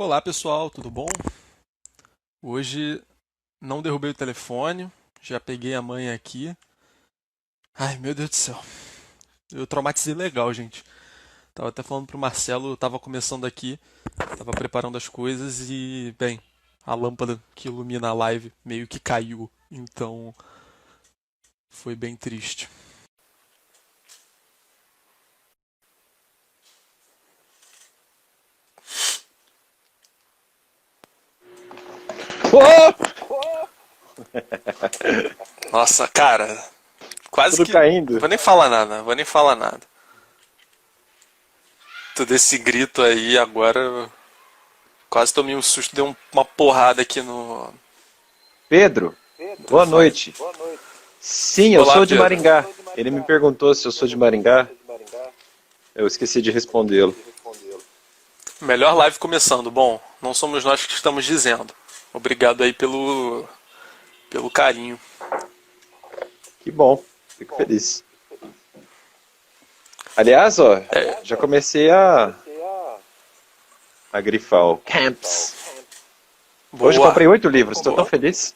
Olá pessoal, tudo bom? Hoje não derrubei o telefone, já peguei a manha aqui. Ai meu Deus do céu, eu traumatizei legal, gente. Tava até falando pro Marcelo, eu tava começando aqui, tava preparando as coisas e, bem, a lâmpada que ilumina a live meio que caiu, então foi bem triste. Pô, Nossa, cara, quase tudo que. caindo. Vou nem falar nada, vou nem falar nada. Todo esse grito aí agora, quase tomei um susto, deu uma porrada aqui no Pedro, boa telefone. noite. Sim, eu Olá, sou de Pedro. Maringá. Ele me perguntou se eu sou de Maringá. Eu esqueci de respondê-lo. Melhor live começando. Bom, não somos nós que estamos dizendo. Obrigado aí pelo carinho. Que bom, fico feliz. Aliás, ó, É, já comecei a grifar o Camps. Hoje eu boa. comprei 8 livros, estou tão Boa. feliz.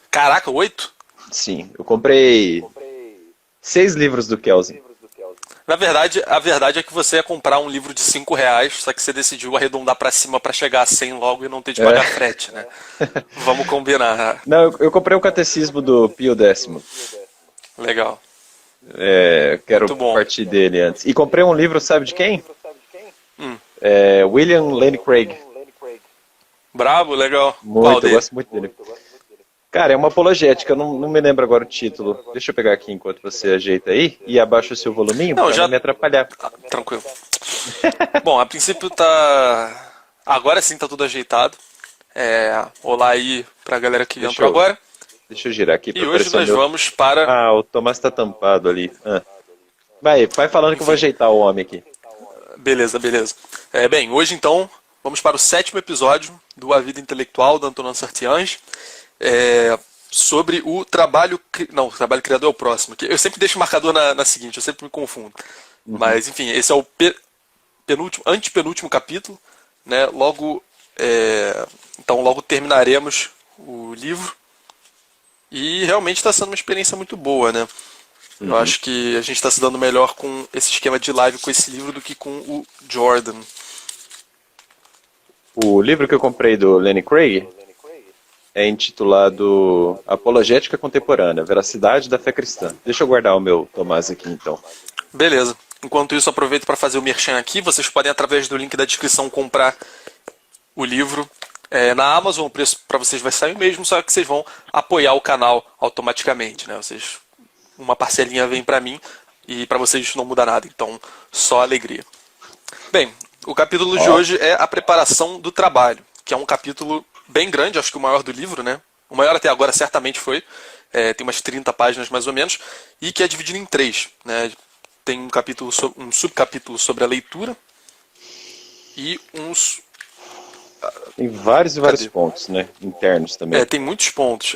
Caraca, 8? Sim, eu comprei 6 livros do Kelsen. Na verdade, a verdade é que você ia comprar um livro de R$ 5, só que você decidiu arredondar pra cima pra chegar a 100 logo e não ter de É. pagar frete, né? Vamos combinar. Não, eu comprei o Catecismo do Pio X. Legal. Quero Muito bom. partir dele antes. E comprei um livro, sabe de quem? Hum, William Lane Craig. brabo, legal. Qual Muito, eu dele? gosto muito dele. Cara, é uma apologética, eu não me lembro agora o título. Deixa eu pegar aqui enquanto você ajeita aí e abaixa o seu voluminho Não, pra não já. me atrapalhar. Tranquilo. Bom, a princípio tá. Agora sim tá tudo ajeitado. Olá aí pra galera que Deixa entrou eu, agora. deixa eu girar aqui E pra hoje aparecer o nós meu. vamos para. Ah, o Tomás tá tampado ali. Vai falando que eu vou Enfim, ajeitar o homem aqui. beleza, beleza. Bem, hoje então vamos para o sétimo episódio do A Vida Intelectual da Antonin Sartiange. Sobre o trabalho. Não, o trabalho criador é o próximo. Eu sempre deixo o marcador na seguinte, eu sempre me confundo. Uhum. Mas enfim, esse é o penúltimo, antepenúltimo capítulo. Né? Então logo terminaremos o livro. E realmente está sendo uma experiência muito boa, né? Eu Uhum. acho que a gente está se dando melhor com esse esquema de live com esse livro do que com o Jordan. O livro que eu comprei do Lenny Craig é intitulado Apologética Contemporânea, Veracidade da Fé Cristã. Deixa eu guardar o meu Tomás aqui então. Beleza. Enquanto isso, aproveito para fazer o merchan aqui. Vocês podem, através do link da descrição, comprar o livro na Amazon. O preço para vocês vai sair o mesmo, só que vocês vão apoiar o canal automaticamente. Né? Uma parcelinha vem para mim e para vocês não muda nada. Então, só alegria. Bem, o capítulo de Ó, hoje é a preparação do trabalho, que é um capítulo bem grande, acho que o maior do livro, né? O maior até agora certamente foi, tem umas 30 páginas mais ou menos, e que é dividido em três, né? Tem um subcapítulo sobre a leitura e uns. tem vários e vários Cadê? pontos, né? Internos também. Tem muitos pontos.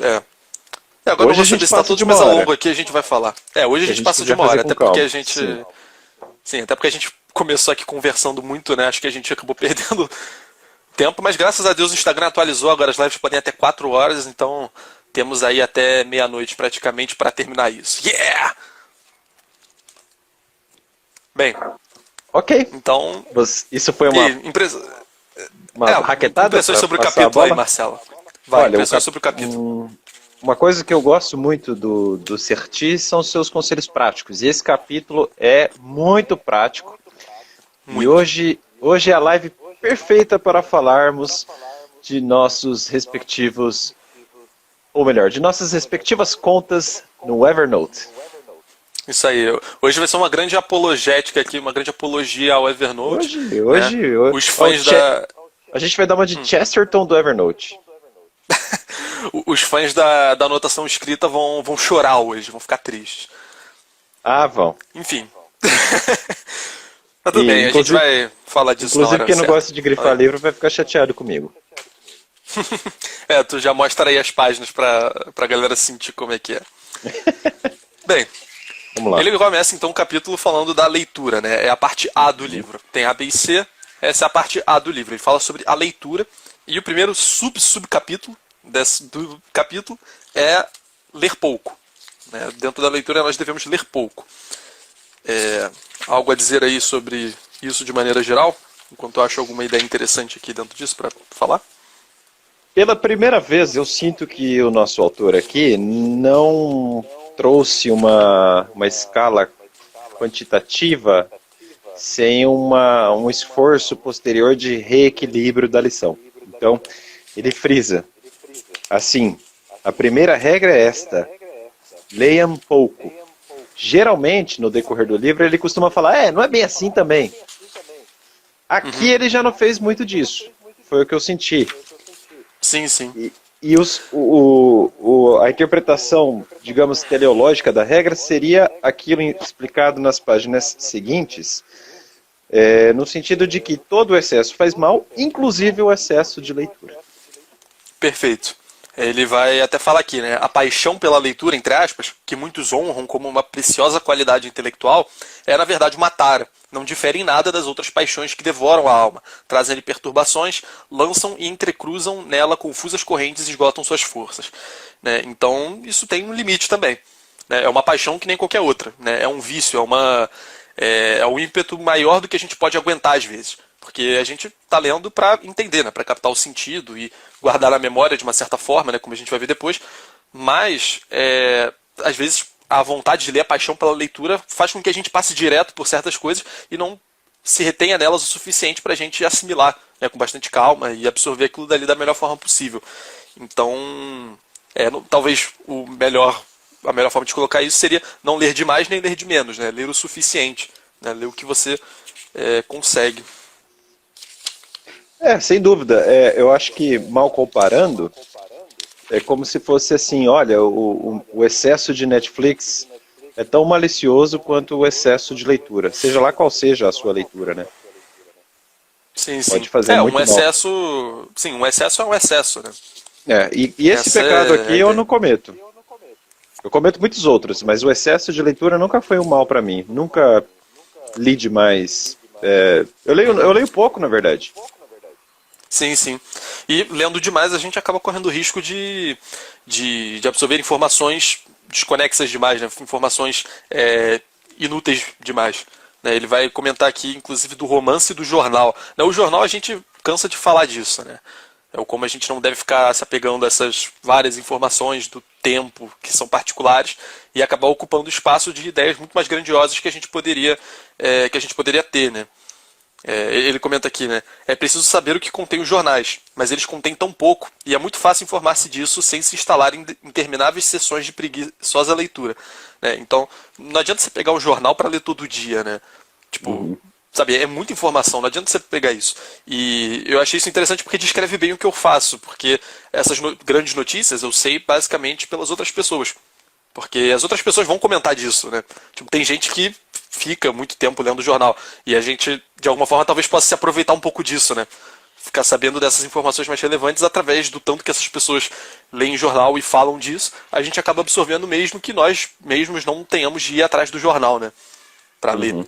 Agora não Hoje vou a gente saber se está passa todos, de uma mas ao longo hora, aqui a gente vai falar. Hoje a que a gente gente passa de podia uma fazer hora, com até porque calma. a gente. Sim. Sim, até porque a gente começou aqui conversando muito, né? Acho que a gente acabou perdendo tempo, mas graças a Deus o Instagram atualizou, agora as lives podem ir até 4 horas, então temos aí até meia-noite praticamente para terminar isso. Yeah! Bem, Ok. então. Isso foi E uma, aí, uma raquetada impressões para sobre o passar a capítulo aí, bola? Marcelo. Vai, Olha, impressões sobre o capítulo. uma coisa que eu gosto muito do Serti são os seus conselhos práticos. E esse capítulo é muito prático. E Muito. hoje é a live perfeita para falarmos de nossos respectivos, ou melhor, de nossas respectivas contas no Evernote. Isso aí. Hoje vai ser uma grande apologética aqui, uma grande apologia ao Evernote. Hoje, Né? hoje, hoje Os ó, fãs da. a gente vai dar uma de Chesterton do Evernote. Os fãs da anotação escrita vão chorar hoje, vão ficar tristes. Ah, vão. Enfim. Mas tudo E, bem, a gente vai falar disso na inclusive hora quem não certa. gosta de grifar livro vai ficar chateado comigo. Tu já mostra aí as páginas pra galera sentir como é que é. Bem, Vamos lá. ele começa então o capítulo falando da leitura, né? É a parte A do livro. Tem A, B e C, Essa é a parte A do livro. Ele fala sobre a leitura e o primeiro subcapítulo do capítulo é ler pouco. Né? Dentro da leitura nós devemos ler pouco. Algo a dizer aí sobre isso de maneira geral? Enquanto eu acho alguma ideia interessante aqui dentro disso para falar? Pela primeira vez, eu sinto que o nosso autor aqui não trouxe uma escala quantitativa sem um esforço posterior de reequilíbrio da lição. Então, ele frisa, assim, a primeira regra é esta, leiam pouco. Geralmente, no decorrer do livro, ele costuma falar, não é bem assim também. Aqui ele já não fez muito disso, foi o que eu senti. Sim, sim. E a interpretação, digamos, teleológica da regra seria aquilo explicado nas páginas seguintes, no sentido de que todo o excesso faz mal, inclusive o excesso de leitura. Perfeito. Ele vai até falar aqui, né? A paixão pela leitura, entre aspas, que muitos honram como uma preciosa qualidade intelectual, é na verdade uma tara. Não difere em nada das outras paixões que devoram a alma, trazem-lhe perturbações, lançam e entrecruzam nela confusas correntes e esgotam suas forças. Né? Então, isso tem um limite também. Né? É uma paixão que nem qualquer outra. Né? É um vício, é um ímpeto maior do que a gente pode aguentar às vezes. Porque a gente está lendo para entender, né? Para captar o sentido e guardar na memória de uma certa forma, né? Como a gente vai ver depois. Mas, às vezes, a vontade de ler, a paixão pela leitura, faz com que a gente passe direto por certas coisas e não se retenha nelas o suficiente para a gente assimilar, né? Com bastante calma e absorver aquilo dali da melhor forma possível. Então, talvez a melhor forma de colocar isso seria não ler demais nem ler de menos, né? Ler o suficiente, né? Ler o que você consegue. Sem dúvida. Eu acho que, mal comparando, é como se fosse assim, olha, o excesso de Netflix é tão malicioso quanto o excesso de leitura, seja lá qual seja a sua leitura, né? Sim, sim. Pode fazer muito um mal. excesso. Sim, um excesso é um excesso, né? E esse pecado aqui eu não cometo. Eu cometo muitos outros, mas o excesso de leitura nunca foi um mal para mim. Nunca li demais. Eu leio pouco, na verdade. Sim, sim. E lendo demais a gente acaba correndo o risco de absorver informações desconexas demais, né? Informações inúteis demais. Né? Ele vai comentar aqui, inclusive, do romance e do jornal. Né? O jornal a gente cansa de falar disso, né? Como a gente não deve ficar se apegando a essas várias informações do tempo que são particulares e acabar ocupando espaço de ideias muito mais grandiosas que a gente poderia ter, né? Ele comenta aqui, né? É preciso saber o que contém os jornais, mas eles contêm tão pouco e é muito fácil informar-se disso sem se instalar em intermináveis sessões de preguiçosa leitura. Né? Então, não adianta você pegar um jornal para ler todo dia, né? Tipo, sabe, é muita informação, não adianta você pegar isso. E eu achei isso interessante porque descreve bem o que eu faço, porque essas grandes notícias eu sei basicamente pelas outras pessoas. Porque as outras pessoas vão comentar disso, né? Tipo, tem gente que fica muito tempo lendo o jornal. E a gente, de alguma forma, talvez possa se aproveitar um pouco disso, né? Ficar sabendo dessas informações mais relevantes através do tanto que essas pessoas leem jornal e falam disso, a gente acaba absorvendo mesmo que nós mesmos não tenhamos de ir atrás do jornal, né? Pra ler.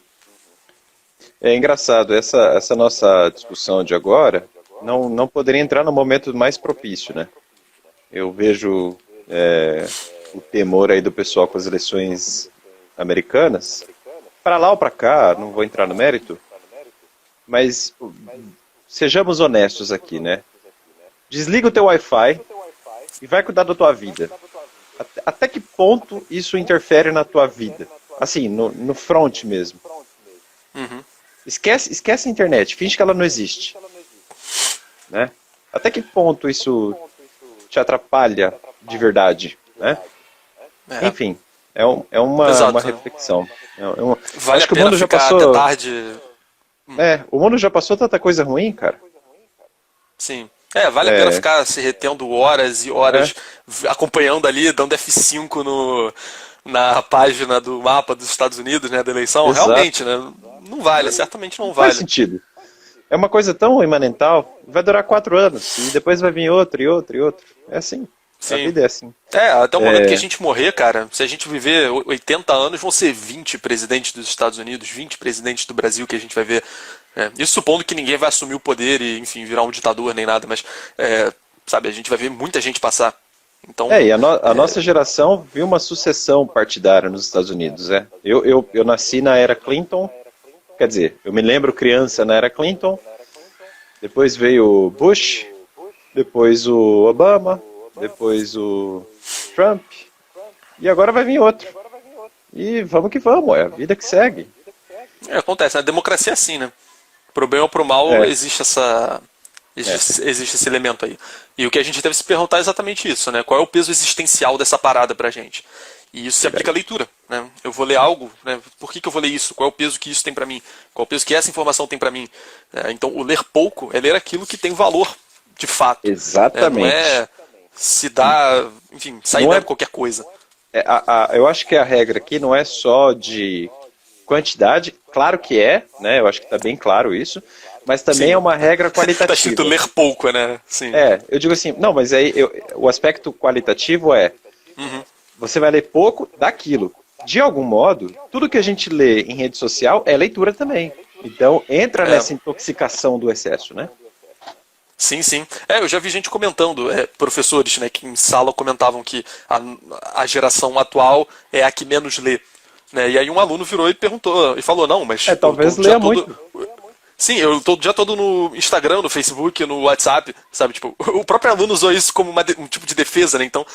É engraçado, essa nossa discussão de agora não poderia entrar no momento mais propício, né? Eu vejo o temor aí do pessoal com as eleições americanas, para lá ou para cá, não vou entrar no mérito, mas sejamos honestos aqui, né? Desliga o teu Wi-Fi e vai cuidar da tua vida. Até que ponto isso interfere na tua vida? Assim, no front mesmo. Esquece a internet, finge que ela não existe. Né? Até que ponto isso te atrapalha de verdade, né? Enfim, é uma reflexão. Vale acho a que o pena mundo já ficar passou. até tarde. O mundo já passou tanta coisa ruim, cara. Sim. Vale a pena ficar se retendo horas e horas acompanhando ali, dando F5 na página do mapa dos Estados Unidos, né, da eleição. Exato. Realmente, né? Não vale, certamente não vale. Faz sentido. É uma coisa tão imanental, vai durar 4 anos, e depois vai vir outro, e outro, e outro. É assim. A Sim. vida é assim. Até o momento que a gente morrer, cara, se a gente viver 80 anos, vão ser 20 presidentes dos Estados Unidos, 20 presidentes do Brasil que a gente vai ver. Isso supondo que ninguém vai assumir o poder e, enfim, virar um ditador nem nada, mas, sabe, a gente vai ver muita gente passar. Então, E a nossa geração viu uma sucessão partidária nos Estados Unidos. Eu nasci na era Clinton, quer dizer, eu me lembro criança na era Clinton, depois veio o Bush, depois o Obama, depois o Trump, e agora vai vir outro. E vamos que vamos, é a vida que segue. acontece, a democracia é assim, né? Pro bem ou pro mal, É. existe esse elemento aí. E o que a gente deve se perguntar é exatamente isso, né? Qual é o peso existencial dessa parada pra gente? E isso se aplica à leitura, né? Eu vou ler algo, né? Por que eu vou ler isso? Qual é o peso que isso tem pra mim? Qual é o peso que essa informação tem pra mim? Então, o ler pouco é ler aquilo que tem valor, de fato. Exatamente. Não é se dar, enfim, sair Não é- dando qualquer coisa. Eu acho que a regra aqui não é só de quantidade, claro que é, né? Eu acho que está bem claro isso, mas também Sim. é uma regra Tá escrito qualitativa. ler pouco, né? Sim. Eu digo assim, não, mas aí o aspecto qualitativo é, você vai ler pouco daquilo. De algum modo, tudo que a gente lê em rede social é leitura também. Então, entra nessa intoxicação do excesso, né? Sim, sim. Eu já vi gente comentando, professores, né, que em sala comentavam que a geração atual é a que menos lê. Né? E aí um aluno virou e perguntou, e falou, não, mas Talvez eu tô o dia leia todo- muito. Sim, eu tô o dia todo no Instagram, no Facebook, no WhatsApp, sabe? Tipo, o próprio aluno usou isso como um tipo de defesa, né? Então,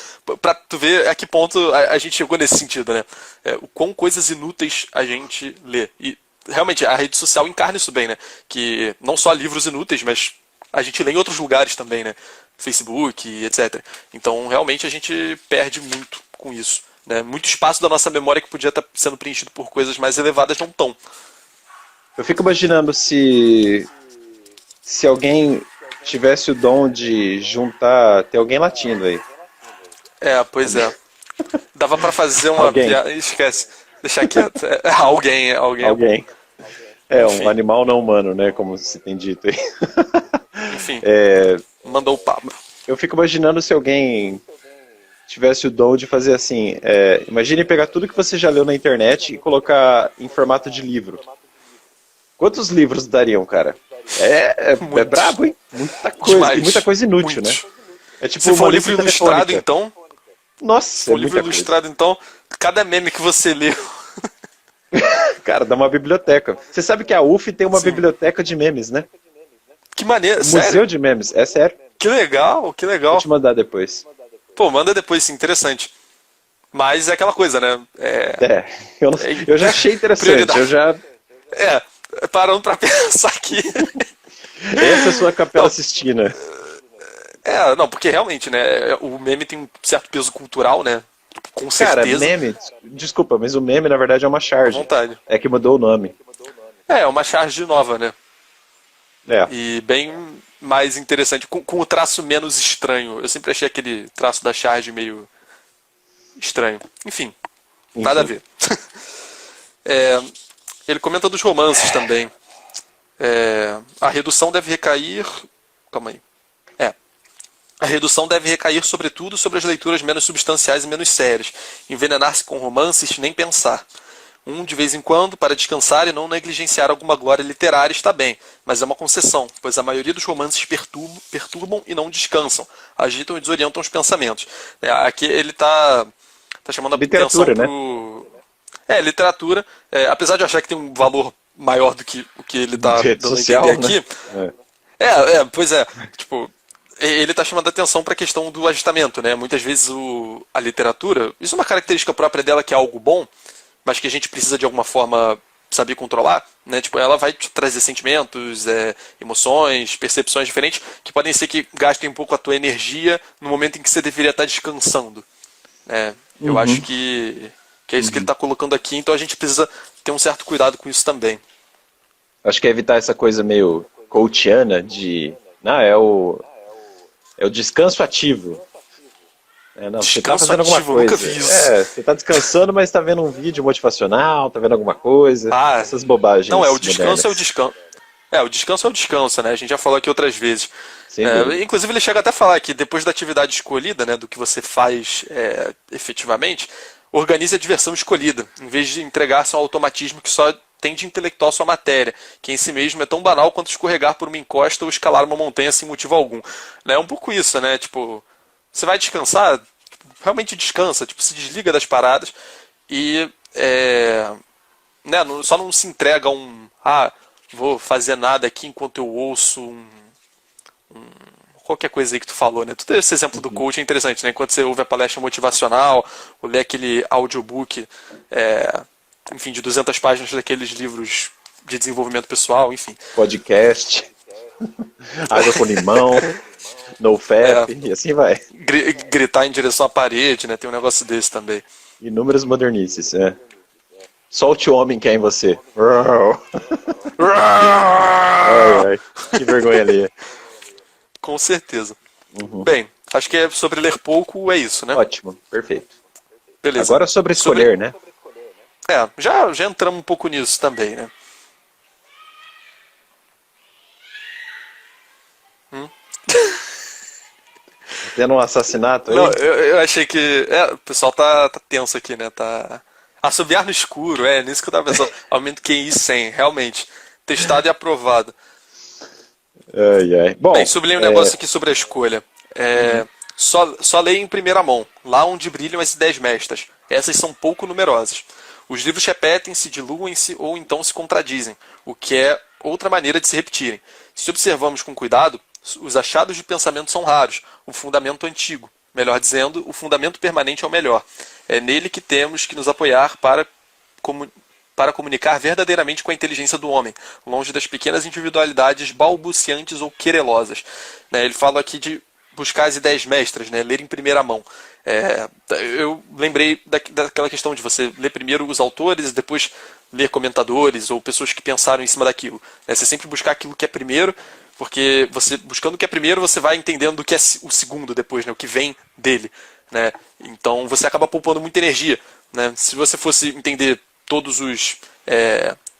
pra tu ver a que ponto a gente chegou nesse sentido, né? O quão coisas inúteis a gente lê. E realmente a rede social encarna isso bem, né? Que não só livros inúteis, mas a gente lê em outros lugares também, né? Facebook, etc. Então, realmente a gente perde muito com isso. Né? Muito espaço da nossa memória que podia estar sendo preenchido por coisas mais elevadas não estão. Eu fico imaginando se alguém tivesse o dom de juntar, tem alguém latindo aí. Pois é. Dava pra fazer uma Alguém. piada. Esquece. Deixar quieto. Alguém. Alguém. Enfim. Um animal não humano, né? Como se tem dito aí. Enfim. Mandou o papo. Eu fico imaginando se alguém tivesse o dom de fazer assim. Imagine pegar tudo que você já leu na internet e colocar em formato de livro. Quantos livros dariam, cara? É Muitos. brabo, hein? Muita coisa. Demais. E muita coisa inútil, Muitos. né? É tipo Se for uma um livro lista ilustrado, telefônica. então. Nossa, Se for um livro muita coisa. ilustrado, então. Cada meme que você lê. Cara, dá uma biblioteca. Você sabe que a UF tem uma Sim. biblioteca de memes, né? Que maneiro. Museu Sério? de memes, é sério. Que legal, que legal. Vou te mandar depois. Pô, manda depois, sim, interessante. Mas é aquela coisa, né? Eu já achei interessante. Prioridade. Eu já. Parando pra pensar aqui. Essa é a sua Capela Sistina. Não, porque realmente, né? O meme tem um certo peso cultural, né? Com Cara, certeza. meme. Desculpa, mas o meme na verdade é uma À charge. vontade. É que mudou o nome. É uma charge nova, né? É. E bem mais interessante, com o traço menos estranho. Eu sempre achei aquele traço da charge meio estranho. Enfim, nada a ver. Ele comenta dos romances também. A redução deve recair. Calma aí. A redução deve recair sobretudo sobre as leituras menos substanciais e menos sérias. Envenenar-se com romances, nem pensar. De vez em quando, para descansar e não negligenciar alguma glória literária, está bem, mas é uma concessão, pois a maioria dos romances perturbam e não descansam, agitam e desorientam os pensamentos. Aqui ele está chamando a Literatura, atenção pro... literatura, apesar de eu achar que tem um valor maior do que o que ele está Rede dando social, a entender né? aqui. Pois é. Tipo, ele está chamando a atenção para a questão do agitamento, né? Muitas vezes a literatura, isso é uma característica própria dela que é algo bom, mas que a gente precisa de alguma forma saber controlar, né? Tipo, ela vai te trazer sentimentos, emoções, percepções diferentes que podem ser que gastem um pouco a tua energia no momento em que você deveria estar descansando. Eu acho que é isso que ele está colocando aqui, então a gente precisa ter um certo cuidado com isso também. Acho que é evitar essa coisa meio coachiana de. Não, é o descanso ativo. Não, você tá Descanso fazendo alguma ativo, eu nunca coisa. vi isso. Você tá descansando, mas tá vendo um vídeo motivacional, tá vendo alguma coisa. Essas bobagens. Não, o descanso modernas. é o descanso. O descanso é o descanso, né? A gente já falou aqui outras vezes. Sem dúvida. Inclusive, ele chega até a falar que depois da atividade escolhida, né, do que você faz efetivamente, organize a diversão escolhida, em vez de entregar-se a um automatismo que só tem de intelectual sua matéria, que em si mesmo é tão banal quanto escorregar por uma encosta ou escalar uma montanha sem motivo algum. É um pouco isso, né? Tipo, você vai descansar, realmente descansa, tipo, se desliga das paradas e né, só não se entrega a vou fazer nada aqui enquanto eu ouço qualquer coisa aí que tu falou, né? Todo esse exemplo do coach é interessante, né? Enquanto você ouve a palestra motivacional, ou lê aquele audiobook, enfim, de 200 páginas daqueles livros de desenvolvimento pessoal, enfim. Podcast, água com limão, NoFap, e assim vai. Gritar em direção à parede, né? Tem um negócio desse também. Inúmeras modernices, Solte o homem que é em você. Ai, que vergonha ali. Com certeza. Bem, acho que sobre ler pouco é isso, né? Ótimo, perfeito. Beleza. Agora sobre escolher, né? Já entramos um pouco nisso também, né? Tendo um assassinato aí? Não, eu achei que. O pessoal tá tenso aqui, né? Tá. Assobiar no escuro, nisso que eu tava pensando. Aumento QI 100, realmente. Testado e aprovado. Ai, ai. Bom, Bem, sublinhei um negócio aqui sobre a escolha. Só leia em primeira mão, lá onde brilham as ideias mestras. Essas são pouco numerosas. Os livros repetem-se, diluem-se ou então se contradizem, o que é outra maneira de se repetirem. Se observamos com cuidado, os achados de pensamento são raros, o fundamento antigo. Melhor dizendo, o fundamento permanente é o melhor. É nele que temos que nos apoiar para comunicar verdadeiramente com a inteligência do homem, longe das pequenas individualidades balbuciantes ou querelosas. Ele fala aqui de buscar as ideias mestras, ler em primeira mão. Eu lembrei daquela questão de você ler primeiro os autores e depois ler comentadores ou pessoas que pensaram em cima daquilo. Você sempre buscar aquilo que é primeiro, porque você buscando o que é primeiro, você vai entendendo o que é o segundo depois, o que vem dele. Então você acaba poupando muita energia. Se você fosse entender todos os,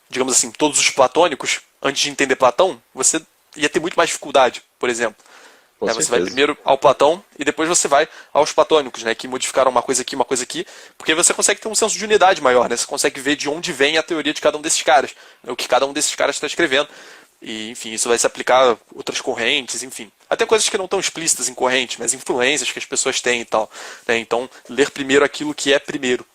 digamos assim, todos os platônicos, antes de entender Platão, você ia ter muito mais dificuldade, por exemplo. Você vai primeiro ao Platão e depois você vai aos platônicos, que modificaram uma coisa aqui, porque você consegue ter um senso de unidade maior, Você consegue ver de onde vem a teoria de cada um desses caras, o que cada um desses caras está escrevendo. E, enfim, isso vai se aplicar a outras correntes, enfim. Até coisas que não estão explícitas em corrente, mas influências que as pessoas têm e tal. Então, ler primeiro aquilo que é primeiro.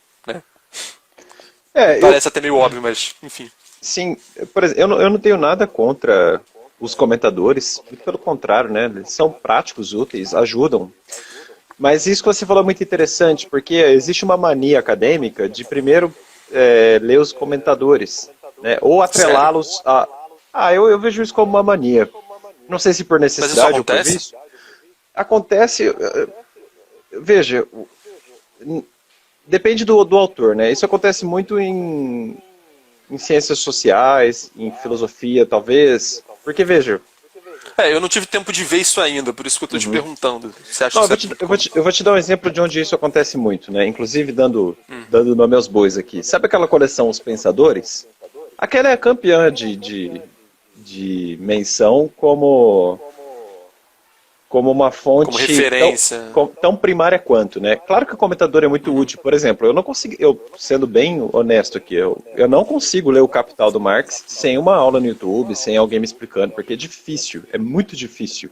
Parece até meio óbvio, mas, enfim. Sim, por exemplo, eu não tenho nada contra os comentadores, muito pelo contrário, eles são práticos, úteis, ajudam. Mas isso que você falou é muito interessante, porque existe uma mania acadêmica de primeiro ler os comentadores, ou atrelá-los a... eu vejo isso como uma mania. Não sei se por necessidade ou por vício. Acontece, veja, depende do autor, Isso acontece muito em ciências sociais, em filosofia, talvez. Porque, veja... eu não tive tempo de ver isso ainda, por isso que eu estou te perguntando. Você acha eu vou te dar um exemplo de onde isso acontece muito, Inclusive dando nome aos bois aqui. Sabe aquela coleção Os Pensadores? Aquela é campeã de menção como uma fonte como referência. tão primária quanto, Claro que o comentador é muito útil. Por exemplo, eu não consigo, sendo bem honesto aqui, eu não consigo ler o Capital do Marx sem uma aula no YouTube, sem alguém me explicando, porque é difícil, é muito difícil.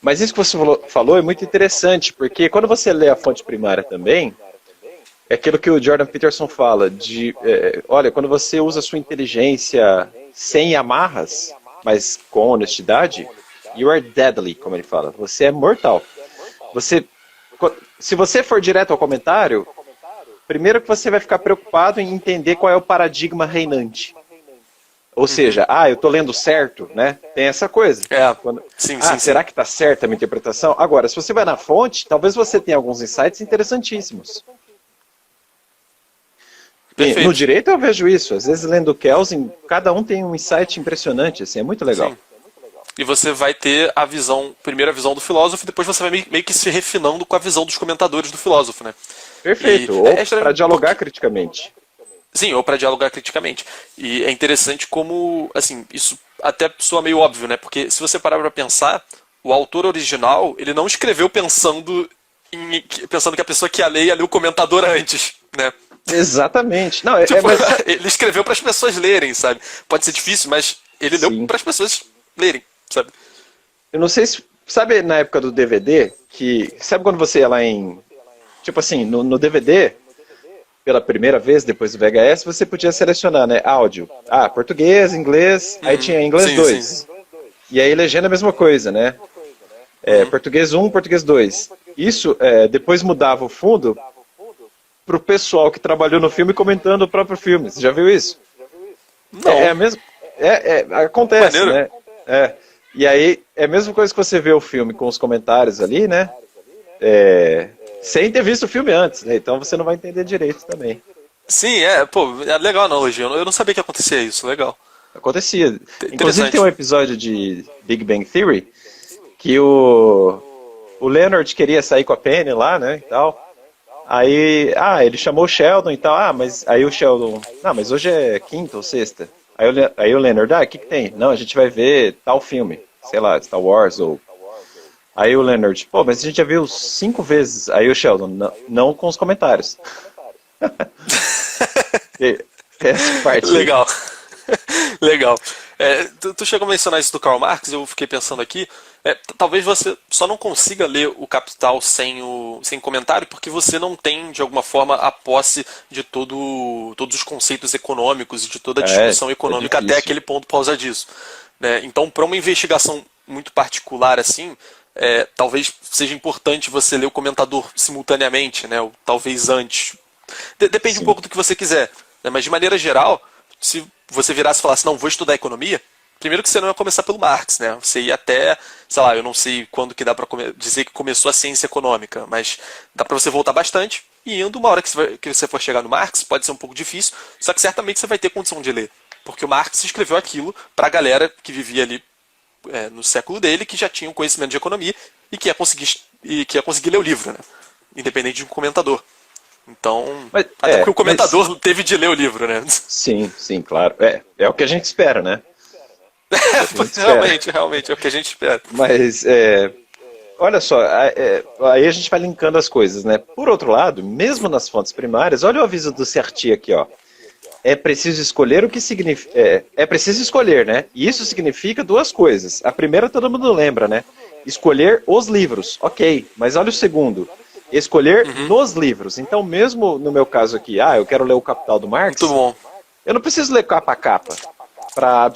Mas isso que você falou é muito interessante, porque quando você lê a fonte primária também, é aquilo que o Jordan Peterson fala, olha, quando você usa a sua inteligência sem amarras, mas com honestidade, you are deadly, como ele fala. Você é mortal. Se você for direto ao comentário, primeiro que você vai ficar preocupado em entender qual é o paradigma reinante. Ou seja, eu estou lendo certo, Tem essa coisa. Sim, será que está certa a minha interpretação? Agora, se você vai na fonte, talvez você tenha alguns insights interessantíssimos. No direito eu vejo isso. Às vezes, lendo Kelsen, cada um tem um insight impressionante. Assim, é muito legal. Sim. E você vai ter primeiro a visão do filósofo, e depois você vai meio que se refinando com a visão dos comentadores do filósofo, Perfeito. Ou para dialogar criticamente. Sim, ou para dialogar criticamente. E é interessante como, assim, isso até soa meio óbvio, né? Porque se você parar pra pensar, o autor original, ele não escreveu pensando que a pessoa que ia ler o comentador antes, né? Exatamente. Não, Tipo, mas ele escreveu para as pessoas lerem, sabe? Pode ser difícil, mas ele leu sim. para as pessoas lerem, sabe? Eu não sei se. Sabe na época do DVD, que. Sabe quando você ia lá em. Tipo assim, no DVD, pela primeira vez, depois do VHS, você podia selecionar, né? Áudio. Ah, português, inglês, aí tinha inglês Sim, sim. 2. E aí legenda a mesma coisa, né? Português 1, português 2. Isso, depois mudava o fundo pro pessoal que trabalhou no filme comentando o próprio filme. Você já viu isso? É Não. a mesma. Acontece, Maneiro. né? É. E aí, é a mesma coisa que você vê o filme com os comentários ali, né? Sem ter visto o filme antes, né? Então você não vai entender direito também. Sim, pô, é legal a analogia. Eu não sabia que acontecia isso, legal. Acontecia. Inclusive tem Interessante. um episódio de Big Bang Theory que o Leonard queria sair com a Penny lá, né? E tal. Aí, ele chamou o Sheldon e tal. Mas aí o Sheldon, não, mas hoje é quinta ou sexta. Aí o Leonard, o que tem? Não, a gente vai ver tal filme, sei lá, Star Wars ou... Aí o Leonard, pô, mas a gente já viu 5 vezes. Aí o Sheldon, não com os comentários. Essa parte aí. Legal. Legal. Tu chegou a mencionar isso do Karl Marx, eu fiquei pensando aqui. Talvez você só não consiga ler o Capital sem comentário, porque você não tem, de alguma forma, a posse de todos os conceitos econômicos e de toda a discussão É econômica até difícil. aquele ponto por causa disso. Né? Então, para uma investigação muito particular assim, talvez seja importante você ler o comentador simultaneamente, né? Ou talvez antes. Depende um Sim. pouco do que você quiser. Né? Mas, de maneira geral, se você virasse e falasse, não, vou estudar economia, primeiro que você não ia começar pelo Marx, né? Você ia até, sei lá, eu não sei quando que dá para dizer que começou a ciência econômica, mas dá para você voltar bastante. E indo, uma hora que você for chegar no Marx, pode ser um pouco difícil, só que certamente você vai ter condição de ler. Porque o Marx escreveu aquilo para a galera que vivia ali no século dele, que já tinha um conhecimento de economia e que ia conseguir ler o livro, né? Independente de um comentador. Então, Mas, até porque o mas comentador teve de ler o livro, né? sim, claro. É o que a gente espera, né? É o que a gente espera. Realmente, é o que a gente espera. Mas, olha só, aí a gente vai linkando as coisas, né? Por outro lado, mesmo nas fontes primárias, olha o aviso do Certi aqui, ó. É preciso escolher o que significa. É preciso escolher, né? E isso significa duas coisas. A primeira todo mundo lembra, né? Escolher os livros. Ok, mas olha o segundo. Escolher nos livros. Então, mesmo no meu caso aqui, eu quero ler o Capital do Marx, Muito bom. eu não preciso ler capa a capa para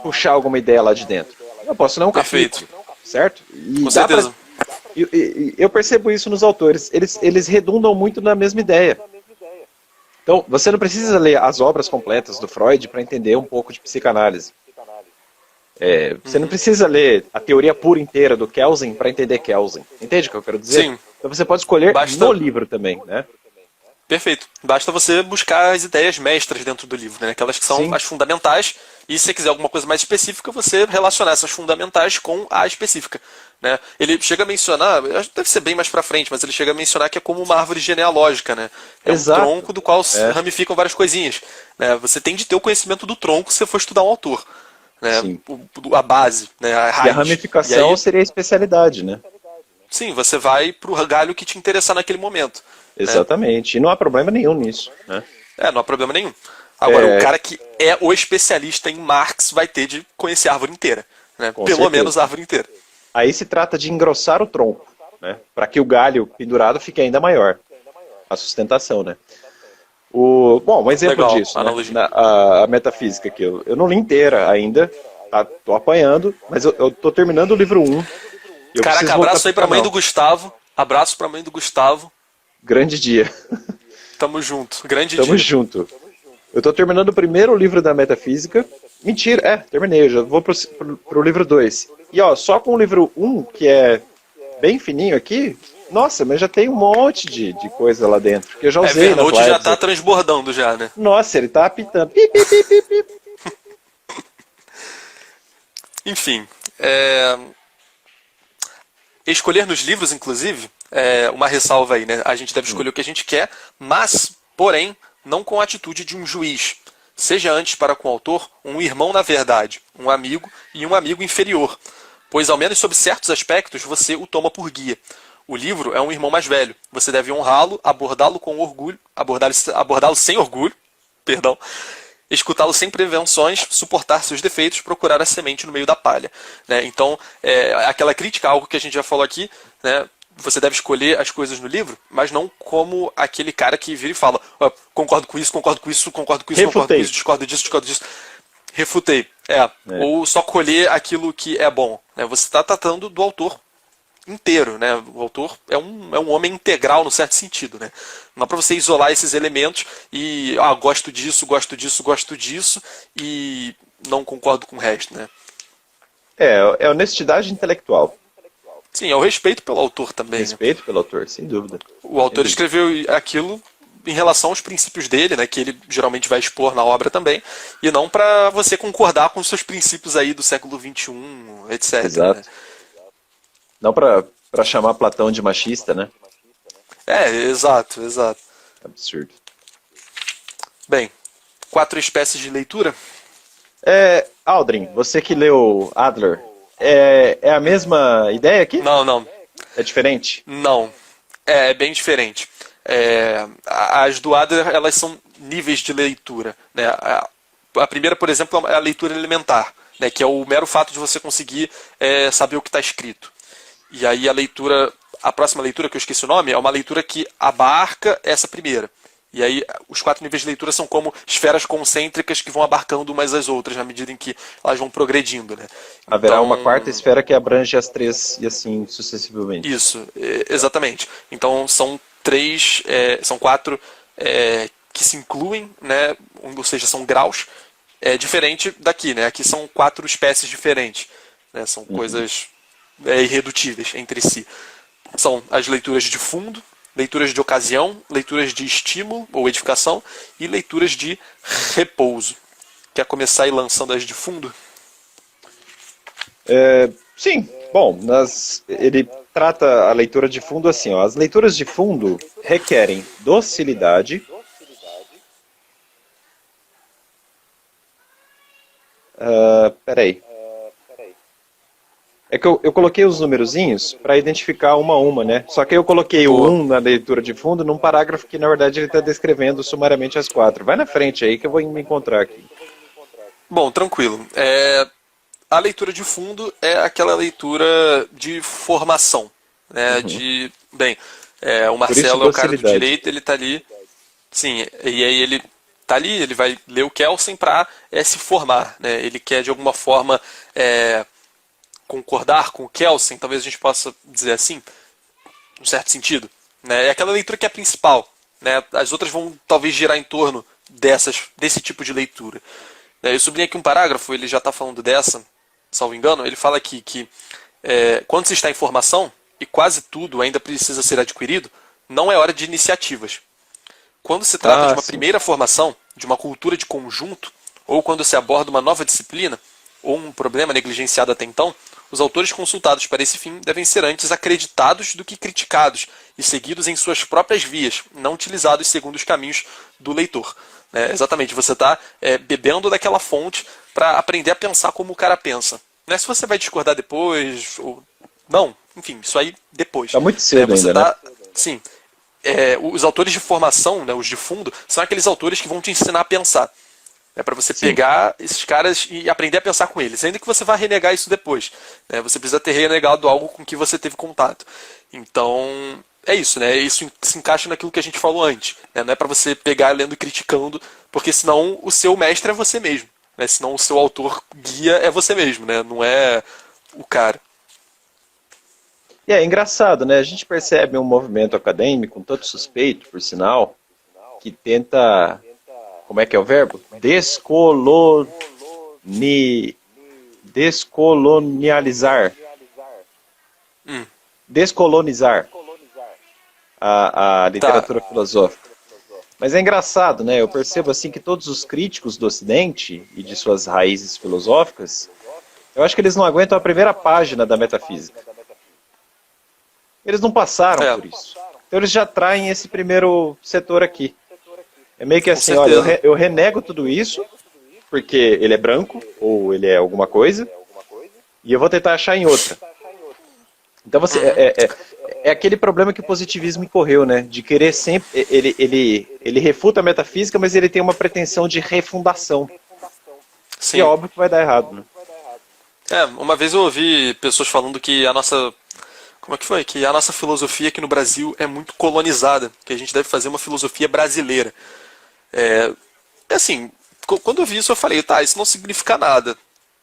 puxar alguma ideia lá de dentro. Eu posso ler um Perfeito. capítulo, certo? E Com dá pra... certeza. Eu percebo isso nos autores. Eles redundam muito na mesma ideia. Então, você não precisa ler as obras completas do Freud para entender um pouco de psicanálise. Você não precisa ler a teoria pura inteira do Kelsen para entender Kelsen. Entende o que eu quero dizer? Sim. Então você pode escolher Basta- no livro também, né? Perfeito. Basta você buscar as ideias mestras dentro do livro, né? Aquelas que são Sim. as fundamentais. E se você quiser alguma coisa mais específica, você relacionar essas fundamentais com a específica. Né? Ele chega a mencionar, deve ser bem mais pra frente, mas ele chega a mencionar que é como uma árvore genealógica, né? É Exato. um tronco do qual se ramificam várias coisinhas. Né? Você tem de ter o conhecimento do tronco se você for estudar um autor. Né? Sim. A base, né? A raiz. E a ramificação E aí, seria a especialidade, né? sim, você vai pro galho que te interessar naquele momento. Exatamente. E não há problema nenhum nisso, né? Não há problema nenhum. Agora, o cara que é o especialista em Marx vai ter de conhecer a árvore inteira. Né? Com Pelo certeza. menos a árvore inteira. Aí se trata de engrossar o tronco, né? Para que o galho pendurado fique ainda maior. A sustentação, né? Bom, um exemplo Legal, disso, né? analogia. A metafísica aqui. Eu não li inteira ainda, tá? Tô apanhando, mas eu tô terminando o livro 1. Caraca, abraço aí pra mãe do Gustavo. Abraço pra mãe do Gustavo. Grande dia. Tamo junto. Grande Tamo dia. junto. Eu tô terminando o primeiro livro da metafísica. Mentira, terminei, eu já vou pro livro 2. E ó, só com o livro 1, que é bem fininho aqui, nossa, mas já tem um monte de coisa lá dentro, que eu já usei nas Evernote já lives tá aqui. transbordando já, né? Nossa, ele tá apitando. Pip, pip, pip, pip, pip. Enfim. Escolher nos livros, inclusive, é uma ressalva aí, né? A gente deve escolher o que a gente quer, mas, porém, não com a atitude de um juiz. seja antes para com o autor um irmão na verdade, um amigo e um amigo inferior, pois ao menos sob certos aspectos você o toma por guia. O livro é um irmão mais velho. Você deve honrá-lo, abordá-lo com orgulho, abordá-lo sem orgulho, perdão, escutá-lo sem prevenções, suportar seus defeitos, procurar a semente no meio da palha. Né? Então, aquela crítica, algo que a gente já falou aqui, né? Você deve escolher as coisas no livro, mas não como aquele cara que vira e fala: concordo com isso, concordo com isso, concordo com isso, concordo com isso, discordo disso, discordo disso. Refutei. Ou só colher aquilo que é bom. Né? Você está tratando do autor inteiro, né? O autor é um homem integral no certo sentido, né? Não é para você isolar esses elementos e gosto disso, gosto disso, gosto disso e não concordo com o resto, né? É honestidade intelectual. Sim, é o respeito pelo autor também. Respeito, né? Pelo autor, sem dúvida. O autor escreveu aquilo em relação aos princípios dele, né, que ele geralmente vai expor na obra também, e não para você concordar com os seus princípios aí do século XXI, etc. Exato. Né? Não para chamar Platão de machista, né? Exato. Absurdo. Bem, 4 espécies de leitura. Aldrin, você que leu Adler, é a mesma ideia aqui? Não. É diferente? Não. É bem diferente. As do Adler, elas são níveis de leitura. Né? A primeira, por exemplo, é a leitura elementar, né? Que é o mero fato de você conseguir saber o que está escrito. E aí a próxima leitura, que eu esqueci o nome, é uma leitura que abarca essa primeira. E aí os 4 níveis de leitura são como esferas concêntricas que vão abarcando umas às outras na medida em que elas vão progredindo. Né? Haverá uma quarta esfera que abrange as 3 e assim sucessivamente. Isso, exatamente. Então são 4 que se incluem, né? Ou seja, são graus, diferente daqui. Né? Aqui são 4 espécies diferentes. Né? São coisas irredutíveis entre si. São as leituras de fundo, leituras de ocasião, leituras de estímulo ou edificação e leituras de repouso. Quer começar aí lançando as de fundo? Sim. Bom, ele trata a leitura de fundo assim. As leituras de fundo requerem docilidade, peraí. É que eu coloquei os numerozinhos para identificar uma a uma, né? Só que eu coloquei o 1 na leitura de fundo num parágrafo que, na verdade, ele está descrevendo sumariamente as 4. Vai na frente aí que eu vou me encontrar aqui. Bom, tranquilo. A leitura de fundo é aquela leitura de formação. Né? O Marcelo é o cara do direito, ele está ali. Sim, e aí ele está ali, ele vai ler o Kelsen para se formar. Né? Ele quer, de alguma forma, concordar com o Kelsen, talvez a gente possa dizer assim, num certo sentido. Né? É aquela leitura que é a principal. Né? As outras vão talvez girar em torno desse tipo de leitura. Eu sublinhei aqui um parágrafo, ele já está falando dessa, salvo engano, ele fala aqui que quando se está em formação, e quase tudo ainda precisa ser adquirido, não é hora de iniciativas. Quando se trata de uma primeira formação, de uma cultura de conjunto, ou quando se aborda uma nova disciplina, ou um problema negligenciado até então, os autores consultados para esse fim devem ser antes acreditados do que criticados e seguidos em suas próprias vias, não utilizados segundo os caminhos do leitor. Exatamente, você está bebendo daquela fonte para aprender a pensar como o cara pensa. Não é se você vai discordar depois, ou não, enfim, isso aí depois. Está muito cedo ainda, né? Sim. Os autores de formação, né, os de fundo, são aqueles autores que vão te ensinar a pensar. É para você pegar esses caras e aprender a pensar com eles. Ainda que você vá renegar isso depois. Né? Você precisa ter renegado algo com que você teve contato. Então, é isso. Né? Isso se encaixa naquilo que a gente falou antes. Né? Não é para você pegar lendo e criticando, porque senão o seu mestre é você mesmo. Né? Senão o seu autor guia é você mesmo. Né? Não é o cara. E é engraçado, né? A gente percebe um movimento acadêmico, um tanto suspeito, por sinal, que tenta... Como é que é o verbo? Descolonializar. Descolonizar a literatura filosófica. Mas é engraçado, né? Eu percebo assim que todos os críticos do Ocidente e de suas raízes filosóficas, eu acho que eles não aguentam a primeira página da metafísica. Eles não passaram por isso. Então eles já traem esse primeiro setor aqui. É meio que Com assim, olha, certeza. eu renego tudo isso, porque ele é branco, ou ele é alguma coisa, e eu vou tentar achar em outra. Então você Uhum. é aquele problema que o positivismo incorreu, né? De querer sempre. Ele refuta a metafísica, mas ele tem uma pretensão de refundação. Que é Sim. óbvio que vai dar errado, né? Uma vez eu ouvi pessoas falando que a nossa. Como é que foi? Que a nossa filosofia aqui no Brasil é muito colonizada, que a gente deve fazer uma filosofia brasileira. É assim, quando eu vi isso eu falei, tá, isso não significa nada,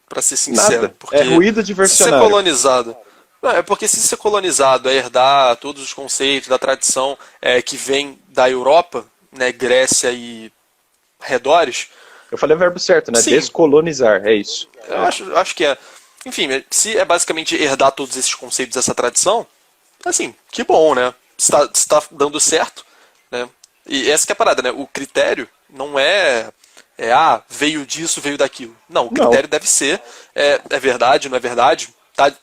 pra ser sincero, Nada. É porque ruído se ser diversionário. colonizado, não, é porque se ser colonizado é herdar todos os conceitos da tradição que vem da Europa, né, Grécia e arredores, Eu falei o verbo certo, né? sim, Descolonizar, é isso. eu acho que é. Enfim, se é basicamente herdar todos esses conceitos, essa tradição, assim, que bom, né? Se tá dando certo, né? E essa que é a parada, né? O critério não veio disso, veio daquilo. Não, o Não. critério deve ser, é verdade, não é verdade?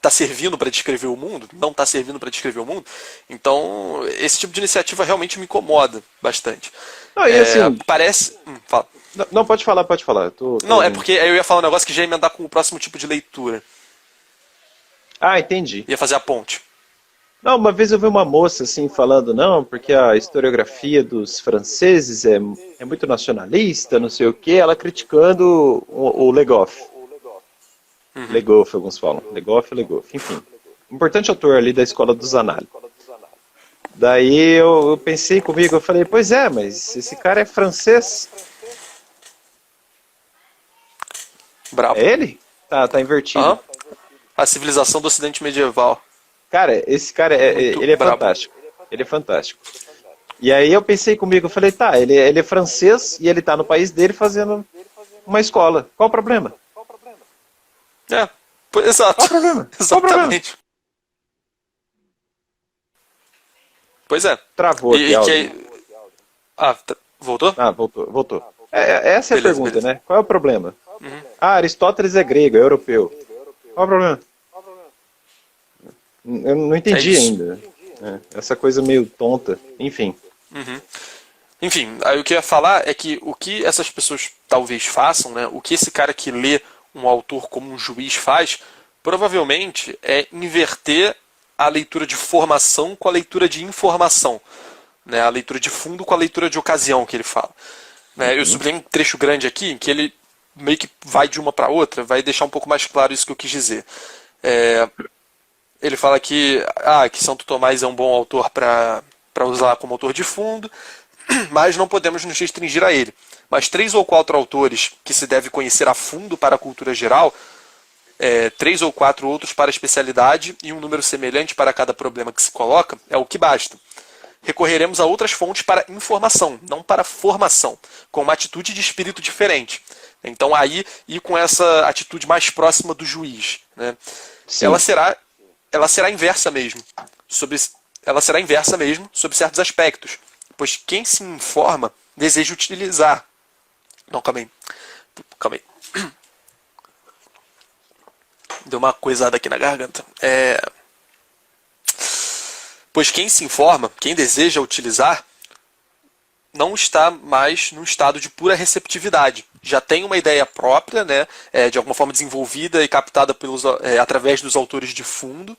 Tá servindo para descrever o mundo? Não tá servindo para descrever o mundo? Então, esse tipo de iniciativa realmente me incomoda bastante. Não, e assim, Parece. Fala. não, pode falar, pode falar. Tô Não, é ouvindo. porque aí eu ia falar um negócio que já ia emendar com o próximo tipo de leitura. Ah, entendi. Ia fazer a ponte. Não, uma vez eu vi uma moça assim falando, não, porque a historiografia dos franceses é muito nacionalista, não sei o quê, ela criticando o Le Goff. Le Uhum. Goff, alguns falam. Le Goff, Le Goff, enfim. Importante autor ali da escola dos Zanelli. Daí eu pensei comigo, eu falei, pois é, mas esse cara é francês. Brabo. É ele? Tá invertido. Aham. A civilização do ocidente medieval. Cara, esse cara, Muito ele é brabo. fantástico. Ele é fantástico. E aí eu pensei comigo, eu falei, tá, ele é francês e ele tá no país dele fazendo uma escola. Qual o problema? É, Qual o exato. problema? Qual o problema? Exatamente. Pois é. Travou aqui E que áudio. aí. Voltou? Ah, voltou, voltou. Essa é a Beleza, pergunta, beleza. né? Qual é o problema? Uhum. Ah, Aristóteles é grego, é europeu. Qual é o problema? Eu não É entendi isso. ainda. Essa coisa meio tonta. Enfim. Uhum. Enfim, aí o que eu ia falar é que o que essas pessoas talvez façam, né? O que esse cara que lê um autor como um juiz faz, provavelmente é inverter a leitura de formação com a leitura de informação, né? A leitura de fundo com a leitura de ocasião que ele fala. Né? Eu Uhum. sublinhei um trecho grande aqui em que ele meio que vai de uma para outra, vai deixar um pouco mais claro isso que eu quis dizer. É, ele fala que Santo Tomás é um bom autor para usar como autor de fundo, mas não podemos nos restringir a ele. Mas três ou quatro autores que se deve conhecer a fundo para a cultura geral, três ou quatro outros para a especialidade e um número semelhante para cada problema que se coloca, é o que basta. Recorreremos a outras fontes para informação, não para formação, com uma atitude de espírito diferente. Então aí, e com essa atitude mais próxima do juiz, né? Ela Sim. será, ela será inversa mesmo, sobre, ela será inversa mesmo sobre certos aspectos, pois quem se informa deseja utilizar. Não, calma aí. Deu uma coisada aqui na garganta. Pois quem se informa, quem deseja utilizar, não está mais num estado de pura receptividade. Já tem uma ideia própria, né, de alguma forma desenvolvida e captada através dos autores de fundo,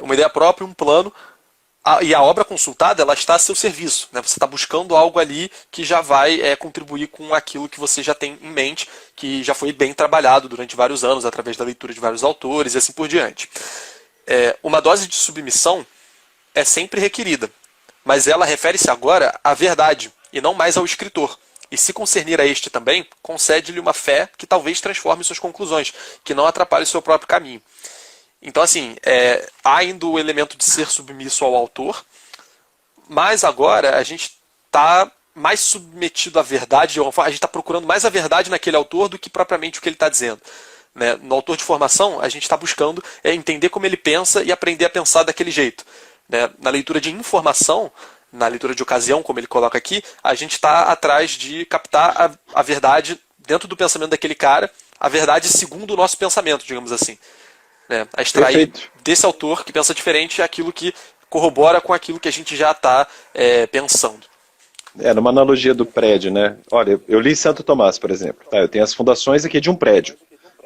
uma ideia própria, um plano, e a obra consultada ela está a seu serviço. Né? Você está buscando algo ali que já vai contribuir com aquilo que você já tem em mente, que já foi bem trabalhado durante vários anos, através da leitura de vários autores e assim por diante. Uma dose de submissão é sempre requerida, mas ela refere-se agora à verdade e não mais ao escritor. E se concernir a este também, concede-lhe uma fé que talvez transforme suas conclusões, que não atrapalhe o seu próprio caminho. Então, assim, há ainda o elemento de ser submisso ao autor, mas agora a gente está mais submetido à verdade, a gente está procurando mais a verdade naquele autor do que propriamente o que ele está dizendo. Né? No autor de formação, a gente está buscando entender como ele pensa e aprender a pensar daquele jeito. Né? Na leitura de informação, na leitura de ocasião, como ele coloca aqui, a gente está atrás de captar a verdade dentro do pensamento daquele cara, a verdade segundo o nosso pensamento, digamos assim. Né? A extrair Perfeito. desse autor que pensa diferente aquilo que corrobora com aquilo que a gente já está pensando. Numa analogia do prédio, né? Olha, eu li Santo Tomás, por exemplo. Tá, eu tenho as fundações aqui de um prédio.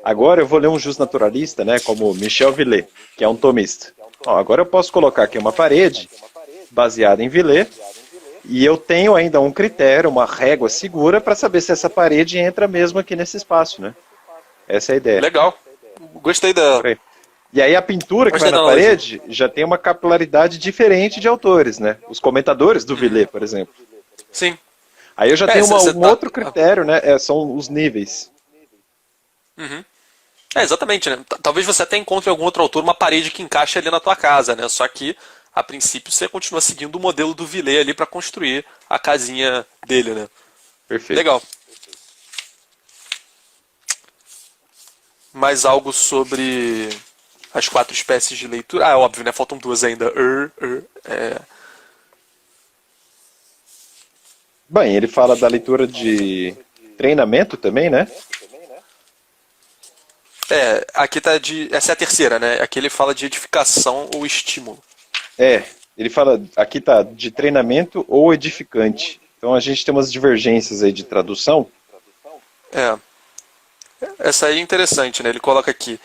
Agora eu vou ler um justnaturalista, né? Como Michel Villet, que é um tomista. Ó, agora eu posso colocar aqui uma parede baseada em Villet e eu tenho ainda um critério, uma régua segura para saber se essa parede entra mesmo aqui nesse espaço, né? Essa é a ideia. Legal. Gostei da. Por aí. E aí a pintura que vai Gostei da na analogia. parede já tem uma capilaridade diferente de autores, né? Os comentadores do Villet, por exemplo. Sim. Aí eu já tenho você um tá. outro critério, né? São os níveis. Exatamente, né? Talvez você até encontre em algum outro autor uma parede que encaixe ali na tua casa, né? Só que, a princípio, você continua seguindo o modelo do Villet ali para construir a casinha dele, né? Perfeito. Legal. Mais algo sobre as 4 espécies de leitura? Ah, óbvio, né? Faltam 2 ainda. Bem, ele fala da leitura de treinamento também, né? Aqui tá de. Essa é a terceira, né? Aqui ele fala de edificação ou estímulo. Ele fala, aqui tá, de treinamento ou edificante. Então a gente tem umas divergências aí de tradução. É. Essa aí é interessante, né? Ele coloca aqui: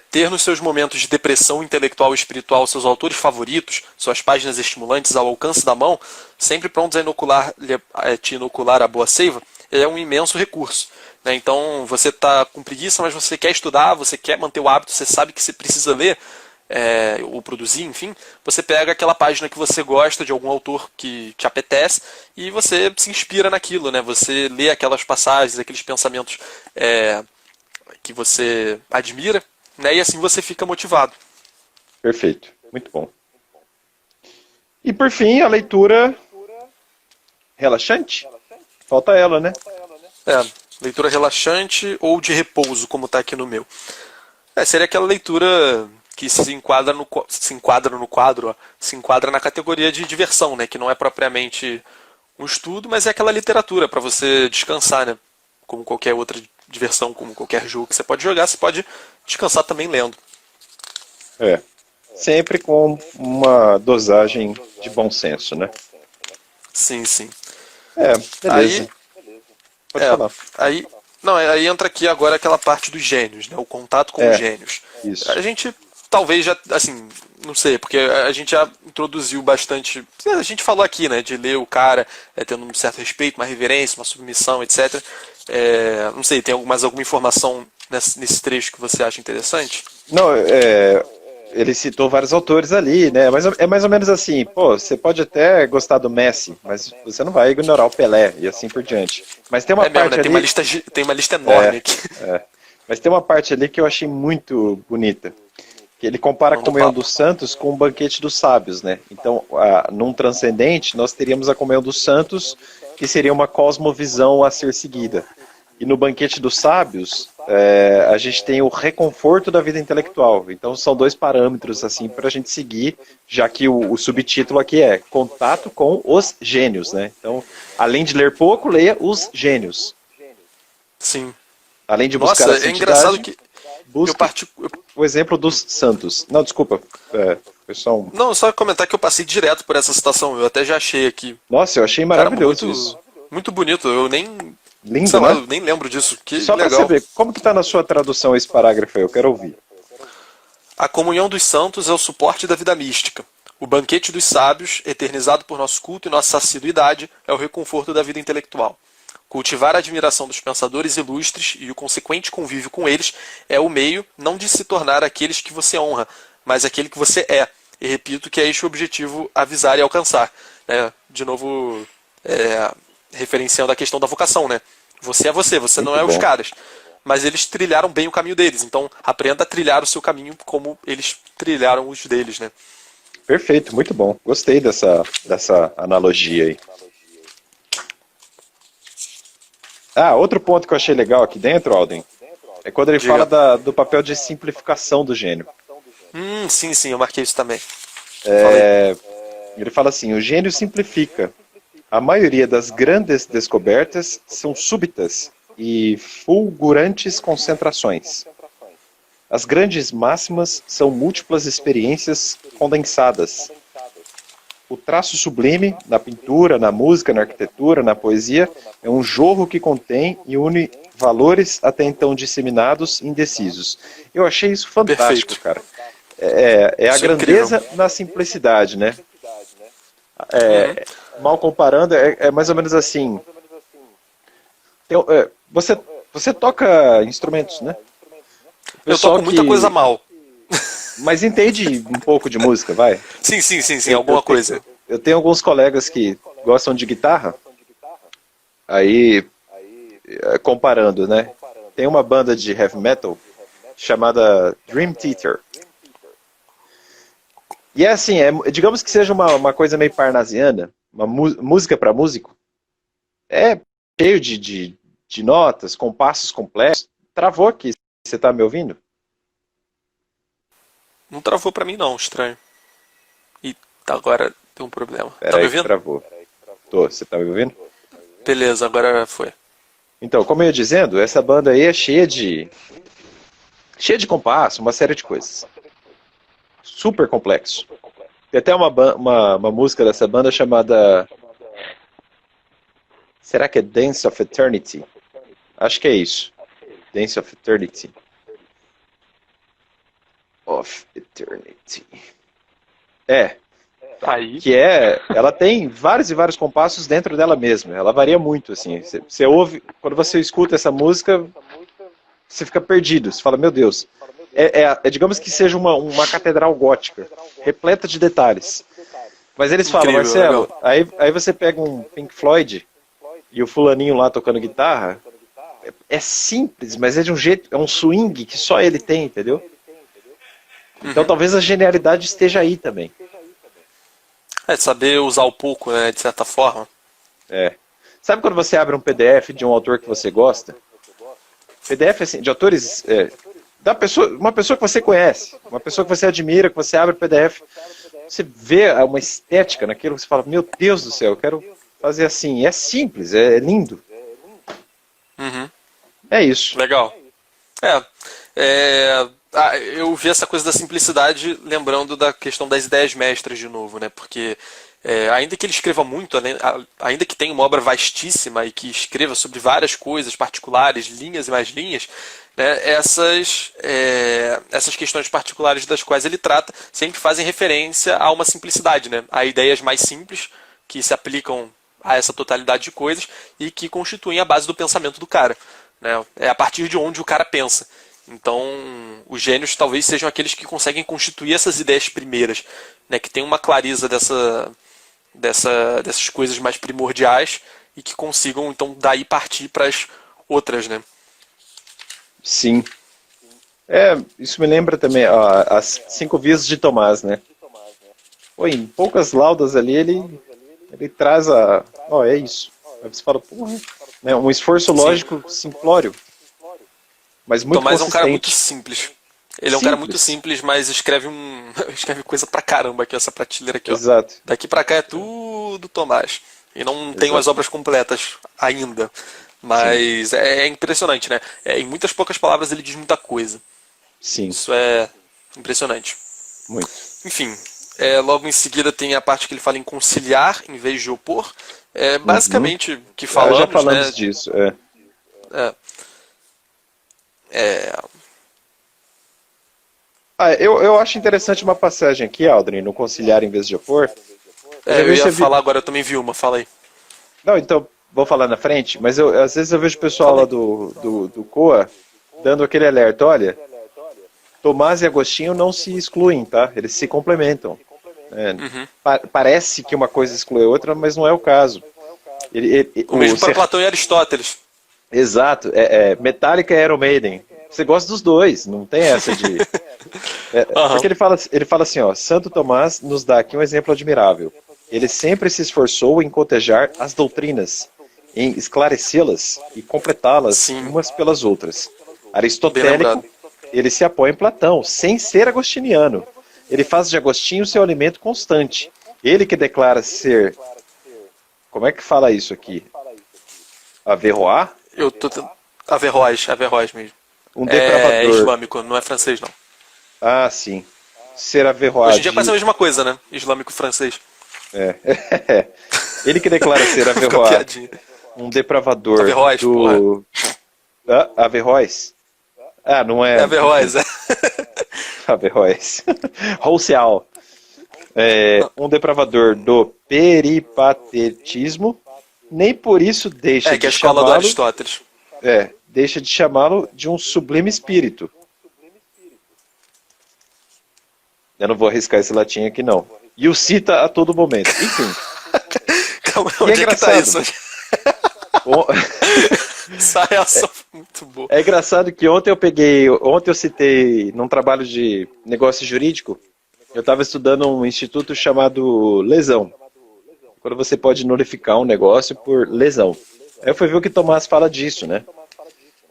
ter nos seus momentos de depressão intelectual e espiritual seus autores favoritos, suas páginas estimulantes ao alcance da mão, sempre prontos te inocular a boa seiva, é um imenso recurso. Né? Então, você está com preguiça, mas você quer estudar, você quer manter o hábito, você sabe que você precisa ler, ou produzir, enfim, você pega aquela página que você gosta de algum autor que te apetece e você se inspira naquilo, né? Você lê aquelas passagens, aqueles pensamentos que você admira, né? E assim você fica motivado. Perfeito, muito bom. E por fim, a leitura relaxante. Falta ela, né? Leitura relaxante ou de repouso, como está aqui no meu. Seria aquela leitura que se enquadra no quadro, ó, se enquadra na categoria de diversão, né? Que não é propriamente um estudo, mas é aquela literatura para você descansar, né? Como qualquer outra diversão, como qualquer jogo que você pode jogar, você pode descansar também lendo. Sempre com uma dosagem de bom senso, né? Sim, sim. Beleza. Pode falar. Aí entra aqui agora aquela parte dos gênios, né? O contato com os gênios. Isso. A gente talvez já, assim, não sei, porque a gente já introduziu bastante. A gente falou aqui, né? De ler o cara tendo um certo respeito, uma reverência, uma submissão, etc. Não sei, tem mais alguma informação nesse trecho que você acha interessante? Não, ele citou vários autores ali, né? Mas é mais ou menos assim, pô, você pode até gostar do Messi, mas você não vai ignorar o Pelé e assim por diante. Mas tem uma parte né? ali... Tem uma lista enorme aqui. Mas tem uma parte ali que eu achei muito bonita. Que ele compara a comunhão dos santos com o banquete dos sábios, né? Então, num transcendente, nós teríamos a comunhão dos santos, que seria uma cosmovisão a ser seguida. E no banquete dos sábios, a gente tem o reconforto da vida intelectual. Então são 2 parâmetros assim para a gente seguir, já que o subtítulo aqui é contato com os gênios, né? Então, além de ler pouco, leia os gênios. Sim. Além de buscar a santidade, engraçado que busque o exemplo dos santos. Não, desculpa, foi só um... Não, só comentar que eu passei direto por essa citação, eu até já achei aqui. Nossa, eu achei maravilhoso isso. Muito bonito, eu nem... Lindo, sei lá, né? eu nem lembro disso. Que só legal. Pra você ver, como que tá na sua tradução esse parágrafo aí? Eu quero ouvir. A comunhão dos santos é o suporte da vida mística. O banquete dos sábios, eternizado por nosso culto e nossa assiduidade, é o reconforto da vida intelectual. Cultivar a admiração dos pensadores ilustres e o consequente convívio com eles é o meio não de se tornar aqueles que você honra, mas aquele que você é. E repito que é este o objetivo avisar e alcançar. De novo, referenciando a questão da vocação, né? Você é você Muito não é bom. os caras. Mas eles trilharam bem o caminho deles, então aprenda a trilhar o seu caminho como eles trilharam os deles, né? Perfeito, muito bom. Gostei dessa analogia aí. Outro ponto que eu achei legal aqui dentro, Alden, é quando ele Diga. fala do papel de simplificação do gênio. Sim, eu marquei isso também. Ele fala assim, o gênio simplifica. A maioria das grandes descobertas são súbitas e fulgurantes concentrações. As grandes máximas são múltiplas experiências condensadas. o traço sublime na pintura, na música, na arquitetura, na poesia, é um jorro que contém e une valores até então disseminados e indecisos. Eu achei isso fantástico, Perfeito. cara. É a Isso é incrível. grandeza na simplicidade, né? Uhum. Mal comparando, é mais ou menos assim. Você toca instrumentos, né? O Eu pessoal toco muita coisa que. mal. Mas entende um pouco de música, vai? Sim, sim, sim, sim, Eu, eu, alguma te- coisa. eu tenho alguns colegas que gostam de guitarra, aí, comparando, né? Tem uma banda de heavy metal chamada Dream Theater. E é assim, digamos que seja uma coisa meio parnasiana, uma música para músico. É cheio de notas, compassos complexos. Travou aqui, você tá me ouvindo? Não travou pra mim não, estranho. E agora tem um problema. Tá Pera me aí que ouvindo? travou. Tô, você tá me ouvindo? Beleza, agora foi. Então, como eu ia dizendo, essa banda aí é cheia de compasso, uma série de coisas. Super complexo. Tem até uma música dessa banda chamada. Será que é Dance of Eternity? Acho que é isso. Dance of Eternity. Of Eternity. É, Aí. que ela tem vários e vários compassos dentro dela mesma. Ela varia muito, assim. Você ouve, quando você escuta essa música, você fica perdido. Você fala, meu Deus. Digamos que seja uma catedral gótica, repleta de detalhes. Mas eles falam, Incrível, Marcelo, legal. aí você pega um Pink Floyd e o fulaninho lá tocando guitarra, é simples, mas é de um jeito, é um swing que só ele tem, entendeu? Então Uhum. talvez a genialidade esteja aí também. É saber usar o pouco, né, de certa forma. É. Sabe quando você abre um PDF de um autor que você gosta? PDF assim, de autores uma pessoa que você conhece, uma pessoa que você admira, que você abre o PDF, você vê uma estética naquilo que você fala, meu Deus do céu, eu quero fazer assim. É simples, é lindo. Uhum. É isso. Legal. É, eu vi essa coisa da simplicidade lembrando da questão das ideias mestras de novo, né? Porque ainda que ele escreva muito, ainda que tenha uma obra vastíssima e que escreva sobre várias coisas particulares, linhas e mais linhas, né, essas questões particulares das quais ele trata sempre fazem referência a uma simplicidade, né? A ideias mais simples que se aplicam a essa totalidade de coisas e que constituem a base do pensamento do cara. Né? É a partir de onde o cara pensa. Então, os gênios talvez sejam aqueles que conseguem constituir essas ideias primeiras, né? Que tem uma clareza dessas coisas mais primordiais e que consigam, então, daí partir para as outras. Né? Sim. Isso me lembra também as cinco vias de Tomás, né? Pô, em poucas laudas ali ele traz é isso. Aí você fala, porra, né? Um esforço Sim. lógico simplório, mas muito Tomás é um cara muito consistente. simples. Ele é um cara muito Simples. simples, mas escreve escreve coisa pra caramba aqui, essa prateleira aqui, ó. Exato. Daqui pra cá é tudo Tomás. E não tenho as Exato. obras completas ainda. Sim. Mas é impressionante, né? Em muitas poucas palavras ele diz muita coisa. Sim. Isso é impressionante. Muito. Enfim, logo em seguida tem a parte que ele fala em conciliar em vez de opor. Uhum. Basicamente, o que Já falamos, falamos né? disso. É, é, Eu acho interessante uma passagem aqui, Aldrin, no conciliar em vez de opor. Eu já eu vi ia você vi... falar agora, eu também vi uma, fala aí. Não, então vou falar na frente, mas às vezes eu vejo o pessoal Fala lá aí. do COA dando aquele alerta, olha, Tomás e Agostinho não se excluem, tá? Eles se complementam. É, Uhum. parece que uma coisa exclui a outra, mas não é o caso. O mesmo para Platão e Aristóteles. Exato, Metallica e Iron Maiden. Você gosta dos dois, não tem essa de. Porque Aham. ele fala assim, ó, Santo Tomás nos dá aqui um exemplo admirável. Ele sempre se esforçou em cotejar as doutrinas, em esclarecê-las e completá-las Sim, umas pelas outras. bem Aristotélico, lembrado. ele se apoia em Platão, sem ser agostiniano. Ele faz de Agostinho seu alimento constante. Ele que declara ser, como é que fala isso aqui? Averroar? Eu tô Averroes mesmo. Um É depravador. islâmico, não é francês não. Ah, sim. Ser Hoje Averroar em dia é quase a mesma coisa, né? Islâmico e francês. É. Ele que declara ser Ficou a Averroes piadinha. um depravador Averroes, porra. do... Averroes? Ah, não É é... Averroes, Enfim, é. Averroes. Roussel. É, Não. um depravador do peripatetismo, nem por isso deixa É, que é de a escola do chamá-lo, Aristóteles. deixa de chamá-lo de um sublime espírito. Eu não vou arriscar esse latim aqui, não. E o cita a todo momento. Enfim. Calma, E é onde é que tá engraçado. isso? O- Essa reação foi muito boa. É engraçado que ontem eu citei num trabalho de negócio jurídico, eu estava estudando um instituto chamado lesão, quando você pode nulificar um negócio por lesão. Aí eu fui ver o que Tomás fala disso, né?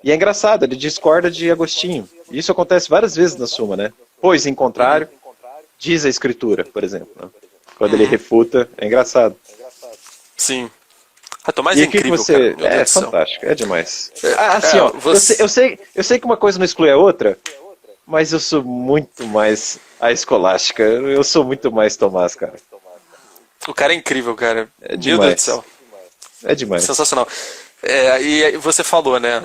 E é engraçado, ele discorda de Agostinho. Isso acontece várias vezes na Suma, né? Pois, em contrário, diz a escritura, por exemplo. Né? Quando ele refuta, é engraçado. Sim. Ah, Tomás E é o que incrível, você... cara. Meu Deus do céu. fantástico, é demais. É, Assim, ó, você... eu sei que uma coisa não exclui a outra, mas eu sou muito mais a escolástica. Eu sou muito mais Tomás, cara. O cara é incrível, cara. É Meu Deus do demais. céu. É demais. Sensacional. É, e aí você falou, né?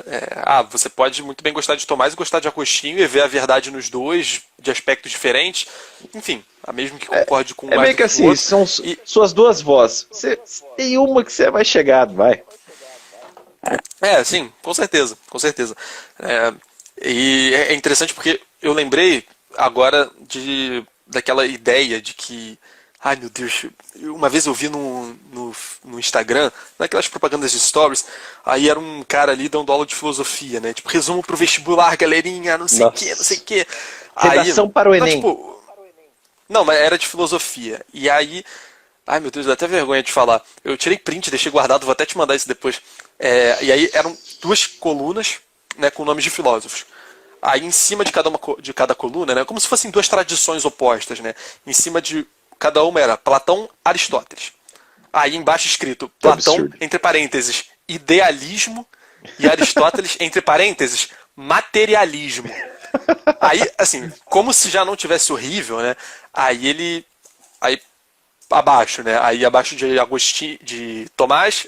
Você pode muito bem gostar de Tomás e gostar de Agostinho e ver a verdade nos dois, de aspectos diferentes. Enfim, mesmo que concorde com um É mais meio do que que com o assim, outro. são E, suas duas vozes. Você tem uma que você é mais chegado, vai. sim, com certeza, com certeza. E é interessante porque eu lembrei agora daquela ideia de que, ai meu Deus, uma vez eu vi no Instagram, naquelas propagandas de stories, aí era um cara ali dando aula de filosofia, né? Tipo, resumo pro vestibular, galerinha, não sei o que, não sei o Nossa. que. Aí, Redação para o não, Enem. tipo, não, mas era de filosofia. E aí, ai meu Deus, dá até vergonha de falar. Eu tirei print, deixei guardado, vou até te mandar isso depois. E aí eram duas colunas, né, com nomes de filósofos. Aí em cima de cada coluna, né, como se fossem duas tradições opostas, né? Em cima de cada uma era Platão, Aristóteles. Aí embaixo escrito Que Platão, absurdo. entre parênteses, idealismo, e Aristóteles, entre parênteses, materialismo. Aí, assim, como se já não tivesse horrível, né? Aí ele. Aí abaixo, né? Aí abaixo de Agostinho, de Tomás,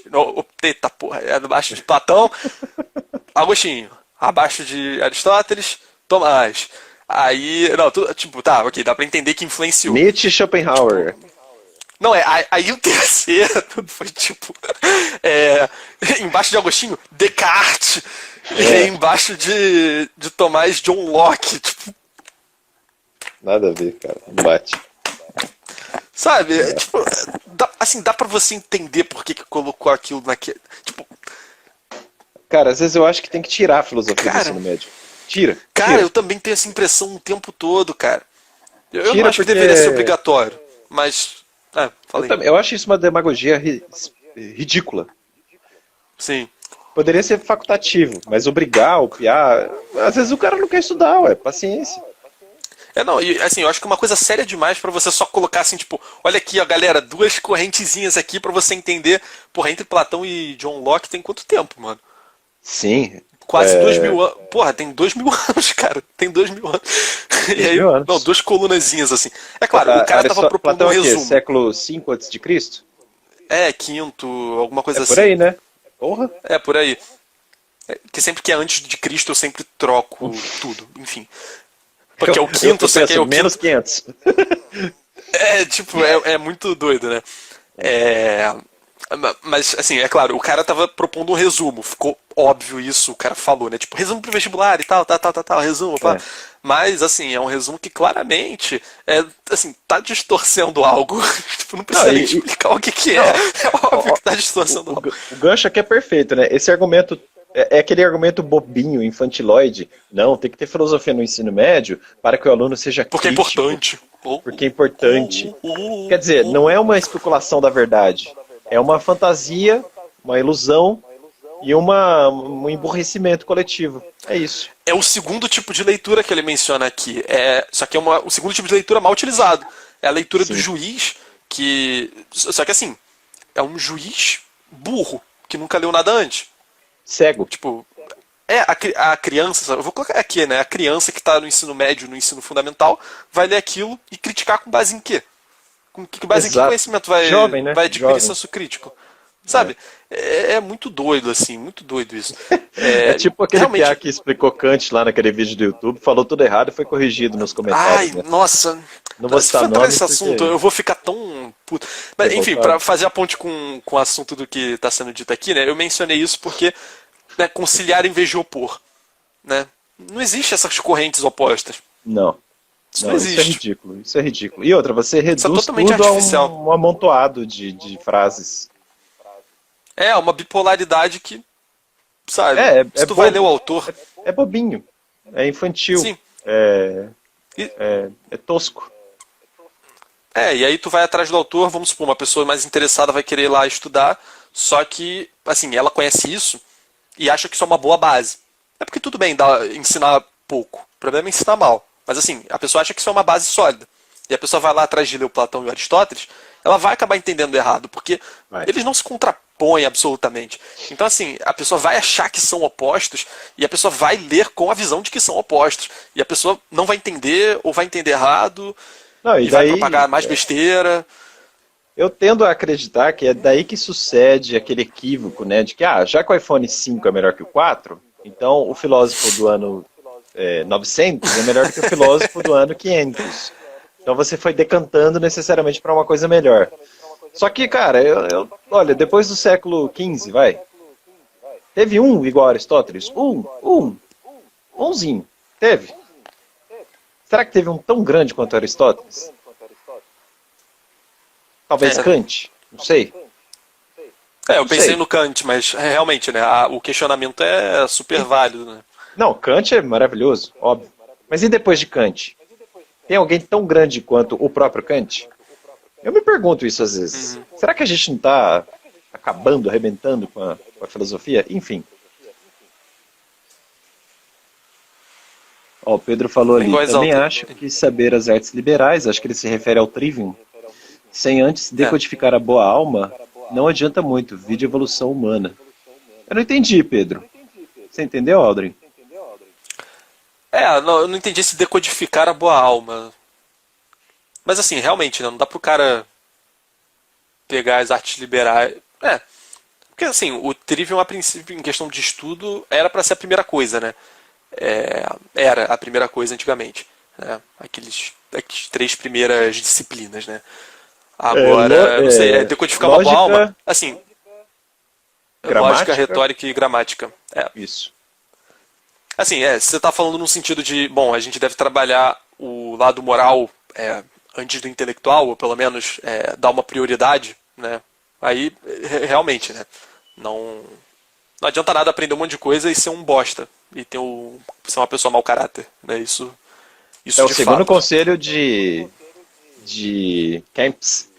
eita porra, abaixo de Platão, Agostinho, abaixo de Aristóteles, Tomás. Aí, não, tipo, tá, ok, dá pra entender que influenciou. Nietzsche e Schopenhauer. Não, aí o terceiro foi tipo. É, embaixo de Agostinho, Descartes. E aí embaixo de Tomás, John Locke. Tipo, Nada a ver, cara. Não bate. sabe? Tipo, assim, dá pra você entender por que colocou aquilo naquele. Tipo, Cara, às vezes eu acho que tem que tirar a filosofia do cara, ensino médio. Tira. cara, Tira. eu também tenho essa impressão o tempo todo, cara. Eu não Tira acho que porque. deveria ser obrigatório, mas. Falei. Eu acho isso uma demagogia ridícula. Sim. Poderia ser facultativo, mas obrigar o piá. Às vezes o cara não quer estudar, ué. Paciência. Não, e assim, eu acho que uma coisa séria demais pra você só colocar assim, tipo, olha aqui, ó, galera, duas correntezinhas aqui pra você entender. Porra, entre Platão e John Locke tem quanto tempo, mano? Sim. Quase 2.000 anos. Porra, tem 2.000 anos, cara. Tem 2.000 anos. E aí, 2.000 anos. não, duas colunazinhas assim. É claro, o cara tava propondo Platão um é o quê? resumo. Século V antes de Cristo? Quinto, alguma coisa É assim. por aí, né? Porra. É, por aí. Que sempre que é antes de Cristo eu sempre troco tudo, enfim. Porque é o quinto, eu só que é penso, o menos quinto. 500. Tipo, é muito doido, né? É, mas, assim, é claro, o cara tava propondo um resumo, ficou óbvio isso, o cara falou, né? Tipo, resumo pro vestibular e tal, resumo, pá. É. Mas, assim, é um resumo que claramente, assim, tá distorcendo algo. Tipo, não precisa Não, nem explicar o que é. não, É óbvio que tá distorcendo algo. o gancho aqui é perfeito, né? Esse argumento é aquele argumento bobinho, infantiloide. Não, tem que ter filosofia no ensino médio para que o aluno seja Porque é crítico. importante. Porque é importante. Quer dizer, não é uma especulação da verdade. É uma fantasia, uma ilusão e um emburrecimento coletivo. É isso. É o segundo tipo de leitura que ele menciona aqui. Só que é o segundo tipo de leitura mal utilizado. É a leitura do Sim. juiz que. Só que assim, é um juiz burro, que nunca leu nada antes. Cego. Tipo, a criança, eu vou colocar aqui, né? A criança que está no ensino médio, no ensino fundamental, vai ler aquilo e criticar com base em quê? Que base em que Exato. conhecimento vai, Jovem, né? vai adquirir Jovem. senso crítico? Sabe? É muito doido, assim, muito doido isso. É É, tipo aquele piá realmente. que explicou Kant lá naquele vídeo do YouTube, falou tudo errado e foi corrigido nos comentários, Ai, né? nossa. Não vou Se citar for entrar nomes nesse assunto, porque eu vou ficar tão puto. Mas, enfim, pra revoltado. fazer a ponte com o assunto do que tá sendo dito aqui, né? Eu mencionei isso porque, né, conciliar em vez de opor, né? Não existe essas correntes opostas. Não, Isso não não, isso é existe. ridículo, isso é ridículo. E outra, você Isso é reduz totalmente tudo a artificial. um amontoado de frases. É uma bipolaridade que, sabe, É se tu vai ler o bobo, autor, é bobinho, é infantil, sim. é, E, é tosco. e aí tu vai atrás do autor, vamos supor, uma pessoa mais interessada vai querer ir lá estudar, só que, assim, ela conhece isso e acha que isso é uma boa base. É porque tudo bem ensinar pouco, o problema é ensinar mal. Mas assim, a pessoa acha que isso é uma base sólida. E a pessoa vai lá atrás de ler o Platão e o Aristóteles, ela vai acabar entendendo errado, porque Vai. eles não se contrapõem absolutamente. Então, assim, a pessoa vai achar que são opostos e a pessoa vai ler com a visão de que são opostos. E a pessoa não vai entender ou vai entender errado Não, e e vai daí propagar mais besteira. eu tendo a acreditar que é daí que sucede aquele equívoco, né, de que já que o iPhone 5 é melhor que o 4, então o filósofo do ano 900 é melhor do que o filósofo do ano 500. Então você foi decantando necessariamente para uma coisa melhor. Só que, cara, olha, depois do século XV, vai, teve um igual a Aristóteles? Umzinho. Teve. Será que teve um tão grande quanto Aristóteles? Talvez É, Kant, não sei. eu Não pensei sei. no Kant, mas realmente, né, o questionamento é super válido, né? Não, Kant é maravilhoso, óbvio. Mas e depois de Kant? Tem alguém tão grande quanto o próprio Kant? Eu me pergunto isso às vezes. Uhum. Será que a gente não está acabando, arrebentando com a filosofia? Enfim. Ó, o Pedro falou Em ali, voz também alta. acho que saber as artes liberais, acho que ele se refere ao trivium, sem antes É. decodificar a boa alma, não adianta muito, vide evolução humana. Eu não entendi, Pedro. Você entendeu, Aldrin? Não, eu não entendi se decodificar a boa alma. Mas assim, realmente, né, não dá pro cara pegar as artes liberais. Porque assim, o Trivium, a princípio, em questão de estudo, era para ser a primeira coisa, né? Era a primeira coisa antigamente. Né? Aqueles três primeiras disciplinas, né? Agora, não sei, decodificar uma boa alma? Lógica, Assim, lógica, gramática, retórica e gramática. isso. Assim, você está falando no sentido de, bom, a gente deve trabalhar o lado moral antes do intelectual, ou pelo menos dar uma prioridade, né? Aí, realmente, né? Não, não adianta nada aprender um monte de coisa e ser um bosta. E ser uma pessoa mau caráter, né? É Isso o de segundo fato. conselho de Kempis.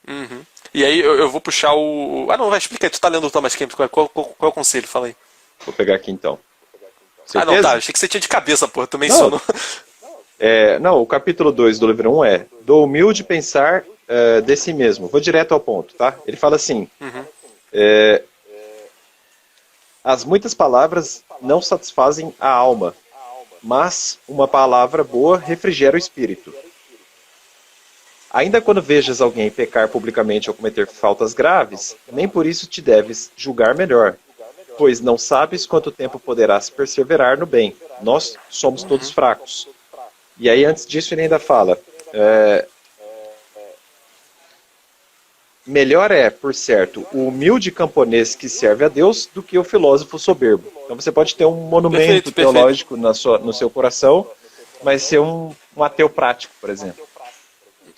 Uhum. E aí eu vou puxar o. Ah, não, vai, explica aí. Tu tá lendo o Thomas Kempis, qual é o conselho? Fala aí. Vou pegar aqui então. Ah, não, tá. Certeza? Achei que você tinha de cabeça, porra. Tu Não, mencionou. não, o capítulo 2 do livro um é do humilde pensar de si mesmo. Vou direto ao ponto, tá? Ele fala assim: Uhum. as muitas palavras não satisfazem a alma, mas uma palavra boa refrigera o espírito. Ainda quando vejas alguém pecar publicamente ou cometer faltas graves, nem por isso te deves julgar melhor, pois não sabes quanto tempo poderás perseverar no bem. Nós somos todos fracos. E aí, antes disso, ele ainda fala: melhor é, por certo, o humilde camponês que serve a Deus do que o filósofo soberbo. Então você pode ter um monumento Perfeito, perfeito. teológico no seu coração, mas ser um ateu prático, por exemplo.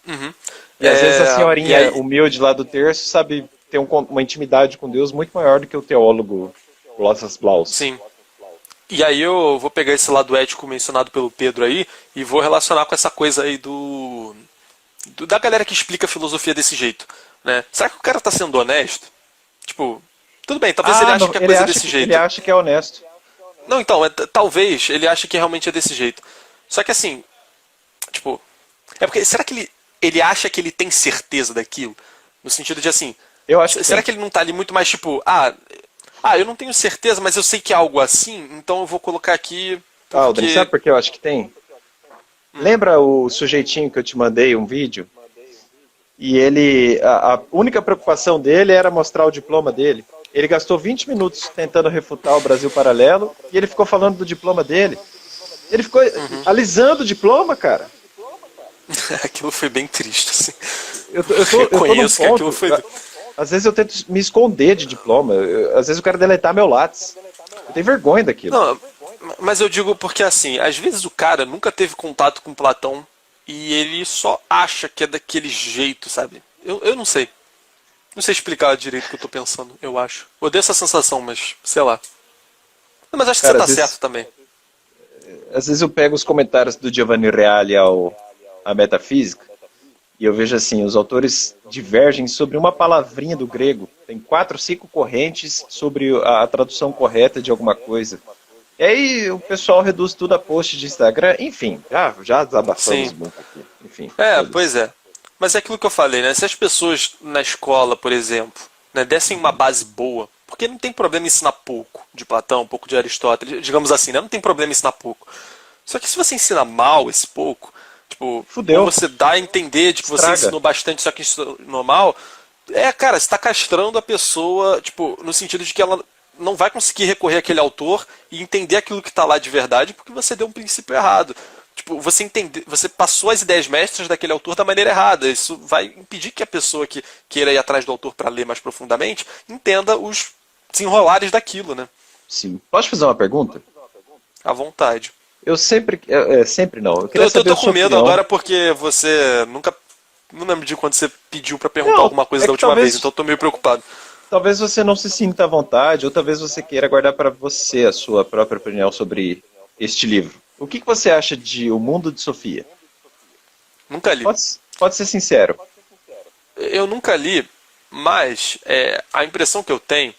Uhum. E às vezes a E senhorinha aí, humilde lá do terço sabe ter uma intimidade com Deus muito maior do que o teólogo Glossas Blaus. sim. E aí eu vou pegar esse lado ético mencionado pelo Pedro aí e vou relacionar com essa coisa aí da galera que explica a filosofia desse jeito, né? Será que o cara tá sendo honesto? Tipo, tudo bem, talvez ele ache Não, que a coisa é desse ele jeito. acha que é honesto. Não, então, talvez ele ache que realmente é desse jeito. Só que assim, tipo, porque será que ele acha que ele tem certeza daquilo? No sentido de assim, Eu acho que será tem. que ele não tá ali muito mais tipo, eu não tenho certeza, mas eu sei que é algo assim, então eu vou colocar aqui Aldrin, porque. sabe por que eu acho que tem? Lembra o sujeitinho que eu te mandei um vídeo E ele, a única preocupação dele era mostrar o diploma dele. Ele gastou 20 minutos tentando refutar o Brasil Paralelo e ele ficou falando do diploma dele. Ele ficou alisando o diploma, cara. Aquilo foi bem triste, assim. Eu tô num Reconheço que ponto, aquilo foi. às vezes eu tento me esconder de diploma. Às vezes eu quero deletar meu Lattes. Eu tenho vergonha daquilo. Não, mas eu digo porque assim, às vezes o cara nunca teve contato com Platão e ele só acha que é daquele jeito, sabe? Eu não sei. Não sei explicar direito o que eu tô pensando, eu acho. Odeio essa sensação, mas sei lá. Mas acho que você Cara, tá certo também. às vezes eu pego os comentários do Giovanni Reale à metafísica e eu vejo assim, os autores divergem sobre uma palavrinha do grego. Tem 4, 5 correntes sobre a tradução correta de alguma coisa. E aí o pessoal reduz tudo a post de Instagram. Enfim, já desabafamos Sim. muito aqui. Enfim, Pois é. Mas é aquilo que eu falei, né? Se as pessoas na escola, por exemplo, né, dessem uma base boa, porque não tem problema ensinar pouco de Platão, pouco de Aristóteles, digamos assim, né? Não tem problema ensinar pouco. Só que se você ensina mal esse pouco, tipo, fudeu. ou você dá a entender de que você Estraga. ensinou bastante, só que ensinou mal, cara, você está castrando a pessoa, tipo, no sentido de que ela não vai conseguir recorrer àquele autor e entender aquilo que está lá de verdade porque você deu um princípio errado. Tipo, você passou as ideias mestras daquele autor da maneira errada. Isso vai impedir que a pessoa que queira ir atrás do autor para ler mais profundamente entenda os desenrolares daquilo, né? Sim. Posso te fazer uma pergunta? À vontade. Eu sempre. Sempre não. Eu queria Eu saber tô a com sua medo opinião. agora porque você nunca. Não lembro de quando você pediu para perguntar Não, alguma coisa é da que última vez, talvez. então eu tô meio preocupado. Talvez você não se sinta à vontade, ou talvez você queira guardar para você a sua própria opinião sobre este livro. O que você acha de O Mundo de Sofia? Nunca li. Pode ser sincero. Eu nunca li, mas a impressão que eu tenho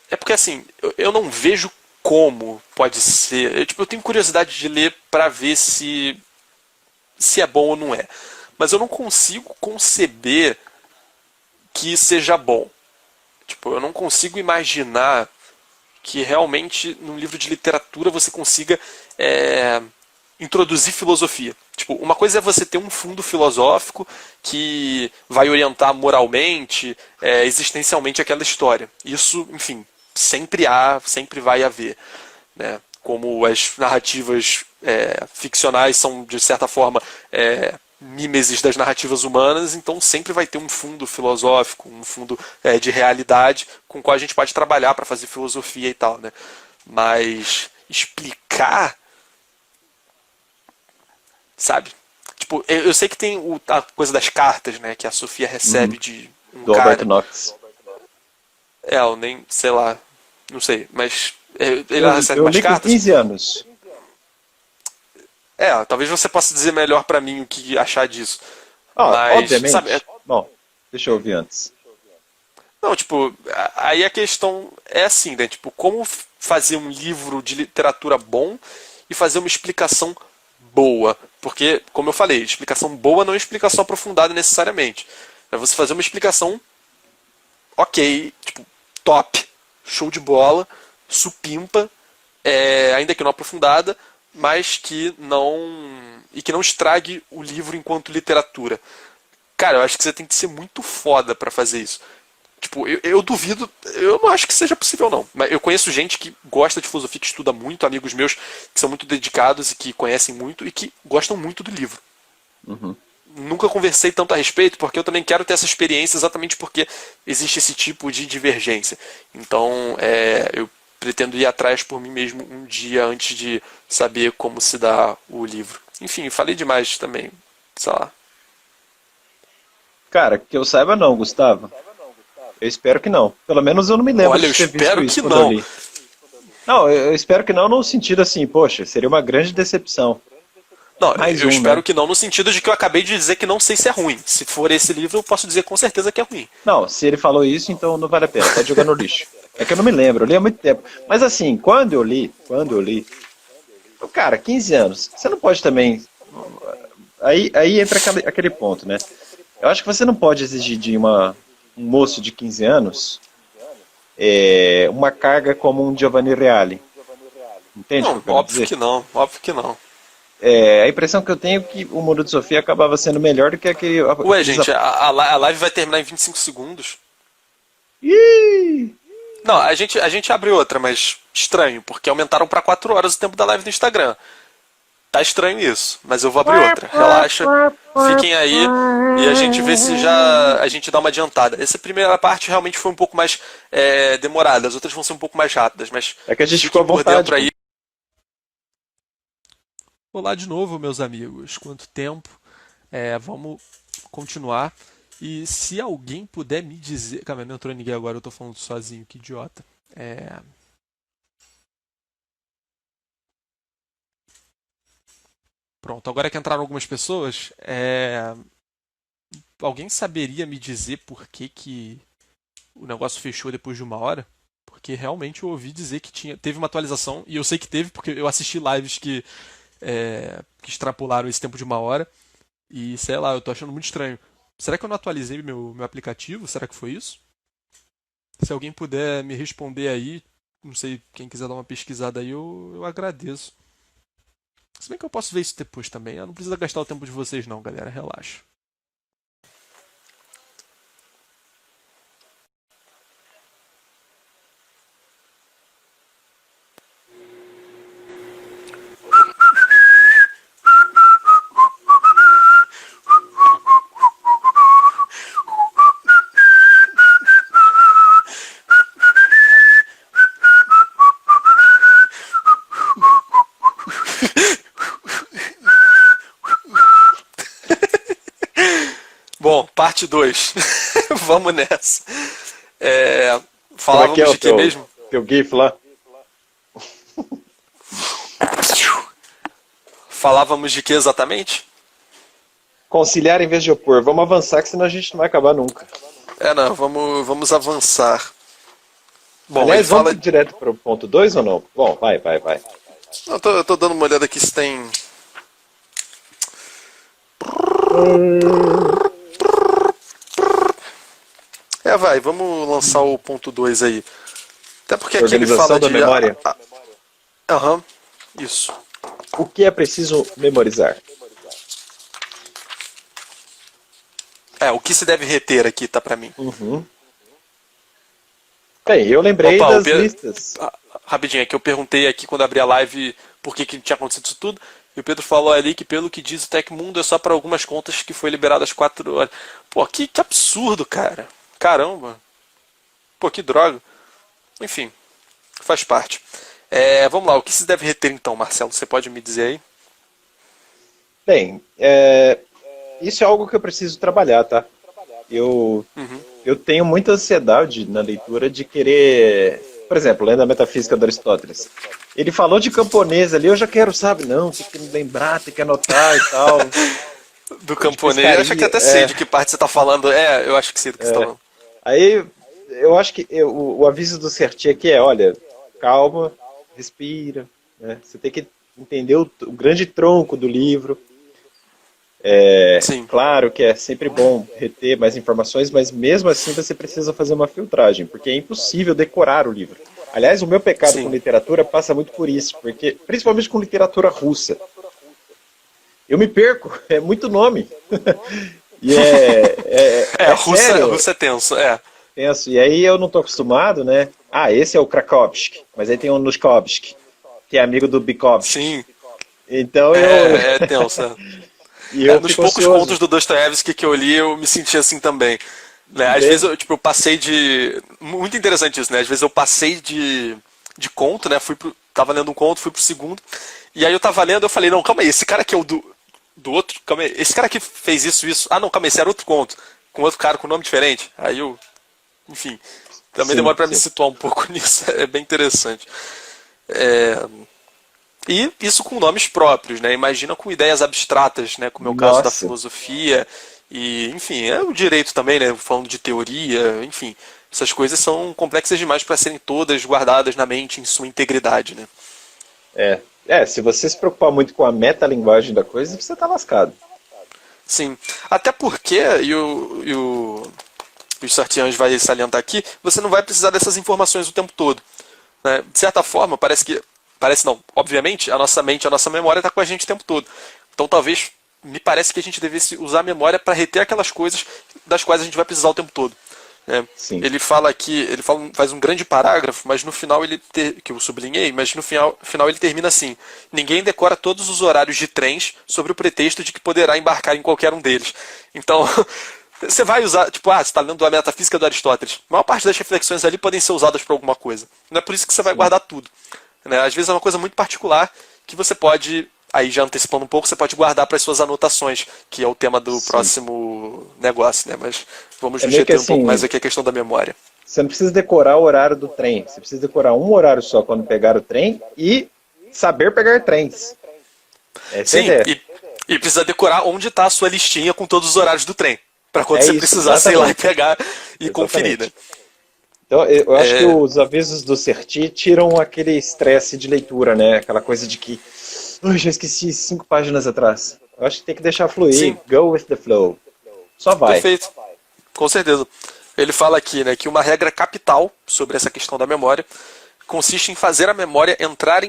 é porque assim, eu não vejo como pode ser. Eu tenho curiosidade de ler para ver se é bom ou não é. Mas eu não consigo conceber que seja bom. Tipo, eu não consigo imaginar que realmente num livro de literatura você consiga introduzir filosofia. Tipo, uma coisa é você ter um fundo filosófico que vai orientar moralmente, existencialmente aquela história. Isso, enfim, sempre vai haver. Né? Como as narrativas ficcionais são, de certa forma, mimeses das narrativas humanas, então sempre vai ter um fundo filosófico, um fundo de realidade com o qual a gente pode trabalhar para fazer filosofia e tal. Né? Mas explicar, sabe? Tipo, eu sei que tem a coisa das cartas, né, que a Sofia recebe de um Do Albert cara. Knox. Eu nem, sei lá, não sei, mas ele recebe Eu umas li com cartas. 15 anos. Talvez você possa dizer melhor pra mim o que achar disso. Ah, Mas, obviamente. sabe, Bom, deixa eu ouvir antes. não, tipo, aí a questão é assim, né? Tipo, como fazer um livro de literatura bom e fazer uma explicação boa? Porque, como eu falei, explicação boa não é explicação aprofundada necessariamente. É você fazer uma explicação ok, tipo, top, show de bola, supimpa, ainda que não aprofundada, mas que não estrague o livro enquanto literatura. Cara, eu acho que você tem que ser muito foda pra fazer isso. Tipo, eu duvido, eu não acho que seja possível não. Mas eu conheço gente que gosta de filosofia, que estuda muito, amigos meus que são muito dedicados e que conhecem muito e que gostam muito do livro. Nunca conversei tanto a respeito, porque eu também quero ter essa experiência exatamente porque existe esse tipo de divergência. Então, eu pretendo ir atrás por mim mesmo um dia antes de saber como se dá o livro. Enfim, falei demais também, sei lá. Cara, que eu saiba não, Gustavo. Eu espero que não. Pelo menos eu não me lembro Olha, eu de ter visto espero isso que quando eu não. li. Não, eu espero que não no sentido assim, poxa, seria uma grande decepção. Não, Mais eu um, espero né? que não no sentido de que eu acabei de dizer que não sei se é ruim. Se for esse livro, eu posso dizer com certeza que é ruim. Não, se ele falou isso, então não vale a pena, pode jogar no lixo. É que eu não me lembro, eu li há muito tempo. Mas assim, quando eu li, cara, 15 anos, você não pode também. Aí entra aquele ponto, né? Eu acho que você não pode exigir de um moço de 15 anos uma carga como um Giovanni Reale. Entende o que Não, eu quero dizer? óbvio que não. a impressão que eu tenho é que o Mundo de Sofia acabava sendo melhor do que Ué, aqueles. gente, a live vai terminar em 25 segundos. Ih! Não, a gente abre outra, mas estranho, porque aumentaram pra 4 horas o tempo da live no Instagram. Tá estranho isso, mas eu vou abrir outra. Relaxa, fiquem aí e a gente vê se já a gente dá uma adiantada. Essa primeira parte realmente foi um pouco mais demorada, as outras vão ser um pouco mais rápidas, mas É que a gente ficou fiquem à por vontade. dentro aí. Olá de novo, meus amigos. Quanto tempo? Vamos continuar. E se alguém puder me dizer. Calma, não entrou ninguém agora, eu tô falando sozinho, que idiota. Pronto, agora que entraram algumas pessoas, alguém saberia me dizer por que o negócio fechou depois de 1 hora? Porque realmente eu ouvi dizer que teve uma atualização, e eu sei que teve porque eu assisti lives que extrapolaram esse tempo de 1 hora, e sei lá, eu tô achando muito estranho. Será que eu não atualizei meu aplicativo? Será que foi isso? Se alguém puder me responder aí, não sei, quem quiser dar uma pesquisada aí, eu agradeço. Se bem que eu posso ver isso depois também. Não precisa gastar o tempo de vocês não, galera. Relaxa. Bom, parte 2. Vamos nessa. Como é que é Falávamos o de que mesmo? teu GIF lá? Falávamos de que exatamente? Conciliar em vez de opor. Vamos avançar, que senão a gente não vai acabar nunca. Não, vamos avançar. Bom, ele Aliás, vamos fala. direto para o ponto 2 ou não? Bom, vai. Não, eu tô dando uma olhada aqui se tem. Vai, vamos lançar o ponto 2 aí. Até porque aqui ele Organização fala da de. memória. Aham, isso. O que é preciso memorizar? O que se deve reter aqui, tá pra mim. Uhum. Bem, eu lembrei Opa, das listas. Rapidinho, é que eu perguntei aqui quando abri a live por que tinha acontecido isso tudo. E o Pedro falou ali que, pelo que diz o Tecmundo, é só para algumas contas que foi liberado às 4 horas. Pô, que absurdo, cara. Caramba. Pô, que droga. Enfim, faz parte. Vamos lá, o que se deve reter então, Marcelo? Você pode me dizer aí? Bem, isso é algo que eu preciso trabalhar, tá? Eu tenho muita ansiedade na leitura de querer... Por exemplo, lendo a Metafísica de Aristóteles. Ele falou de camponês ali, eu já quero, sabe? Não, tem que lembrar, tem que anotar e tal. Do De camponês. Eu acho que até sei de que parte você está falando. Eu acho que sei do que você está falando. Aí, eu acho que o aviso do Certi aqui olha, calma, respira, né? Você tem que entender o grande tronco do livro. Sim. Claro que é sempre bom reter mais informações, mas mesmo assim você precisa fazer uma filtragem, porque é impossível decorar o livro. Aliás, o meu pecado Sim. com literatura passa muito por isso, porque principalmente com literatura russa. Eu me perco, é muito nome. E sério, Russo é tenso, penso, e aí eu não estou acostumado, né? Ah, esse é o Krakowski, mas aí tem o Nushkovsky, que é amigo do Bikovsky. Sim. Então É tenso. E eu Nos fico poucos ansioso. contos do Dostoiévski que eu li, eu me senti assim também. Né? Às vezes eu passei de. Muito interessante isso, né? Às vezes eu passei de conto, né? Tava lendo um conto, fui pro segundo. E aí eu tava lendo, eu falei, não, calma aí, esse cara aqui é o do outro. Calma aí, esse cara aqui fez isso. Ah, não, calma aí, esse era outro conto. Com outro cara com nome diferente. Aí eu. Enfim. Também demora pra me situar um pouco nisso. É bem interessante. E isso com nomes próprios, né? Imagina com ideias abstratas, né? Como é o caso da filosofia e, enfim, é o direito também, né? Falando de teoria, enfim, essas coisas são complexas demais para serem todas guardadas na mente em sua integridade, né? Se você se preocupar muito com a metalinguagem da coisa, você tá lascado. Sim, até porque, o Sartian vai salientar aqui, você não vai precisar dessas informações o tempo todo. Né? De certa forma, parece que parece não, obviamente, a nossa mente, a nossa memória está com a gente o tempo todo. Então talvez, me parece que a gente devesse usar a memória para reter aquelas coisas das quais a gente vai precisar o tempo todo. Né? Sim. Ele fala aqui, faz um grande parágrafo, mas no final que eu sublinhei, mas no final ele termina assim: ninguém decora todos os horários de trens sob o pretexto de que poderá embarcar em qualquer um deles. Então, você vai usar, tipo, você está lendo a Metafísica do Aristóteles. A maior parte das reflexões ali podem ser usadas para alguma coisa. Não é por isso que você vai guardar tudo. Né? Às vezes é uma coisa muito particular que você pode, aí já antecipando um pouco, você pode guardar para as suas anotações, que é o tema do próximo negócio, né? Mas vamos meio que reter um pouco assim, mais aqui a questão da memória. você não precisa decorar o horário do trem. Você precisa decorar um horário só quando pegar o trem e saber pegar trens. Essa é a Sim, ideia. e precisa decorar onde está a sua listinha com todos os horários do trem. Para quando É você isso, precisar, sei lá, e exatamente. pegar e conferir, Exatamente. né? Então, eu acho que É, os avisos do Certi tiram aquele estresse de leitura, né? Aquela coisa de que, já esqueci 5 páginas atrás. Eu acho que tem que deixar fluir, sim, go with the flow. Só vai. perfeito. Com certeza. Ele fala aqui, né, que uma regra capital sobre essa questão da memória consiste em fazer a memória entrar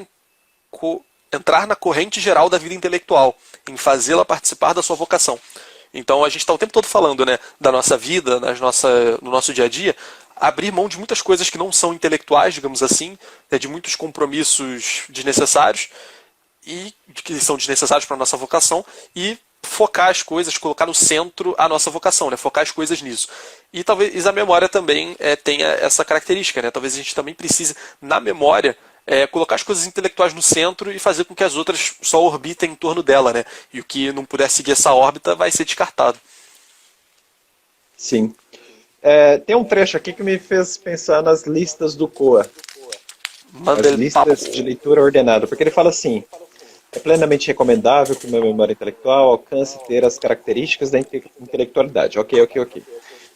na corrente geral da vida intelectual, em fazê-la participar da sua vocação. Então a gente está o tempo todo falando, né, da nossa vida, no nosso dia a dia, abrir mão de muitas coisas que não são intelectuais, digamos assim, né, de muitos compromissos desnecessários e que são desnecessários para a nossa vocação e focar as coisas, colocar no centro a nossa vocação, né? Focar as coisas nisso. E talvez a memória também tenha essa característica, né? Talvez a gente também precise, na memória, colocar as coisas intelectuais no centro e fazer com que as outras só orbitem em torno dela, né? E o que não puder seguir essa órbita vai ser descartado. Sim. Tem um trecho aqui que me fez pensar nas listas do Coa, Manda as ele papo. listas de leitura ordenada, porque ele fala assim: é plenamente recomendável que uma memória intelectual alcance ter as características da intelectualidade. Ok, ok, ok.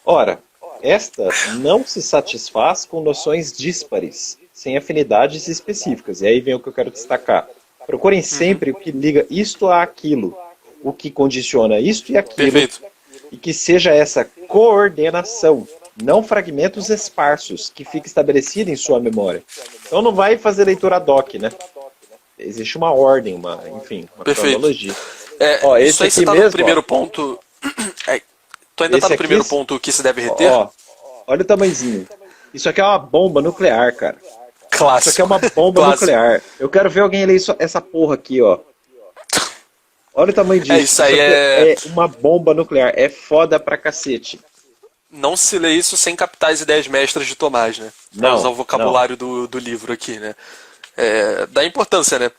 Ora, esta não se satisfaz com noções díspares, sem afinidades específicas. E aí vem o que eu quero destacar. Procurem sempre o que liga isto a aquilo, o que condiciona isto e aquilo, Perfeito. e que seja essa coordenação, não fragmentos esparsos, que fique estabelecido em sua memória. Então não vai fazer leitura ad hoc, né? Existe uma ordem, enfim, uma Perfeito. cronologia. Ó, Isso esse aí você aqui está no mesmo, ó, primeiro ponto. Tu ainda está esse no aqui, primeiro ponto que se deve reter? ó, olha o tamanhozinho. Isso aqui é uma bomba nuclear, cara. Isso aqui é Clássico. uma bomba Clássico. nuclear. Eu quero ver alguém ler essa porra aqui, ó. Olha o tamanho disso. Isso Isso aí aqui é. é uma bomba nuclear. É foda pra cacete. Não se lê isso sem captar as ideias mestras de Tomás, né? Para usar Não, o não. vocabulário do livro aqui, né? Da importância, né?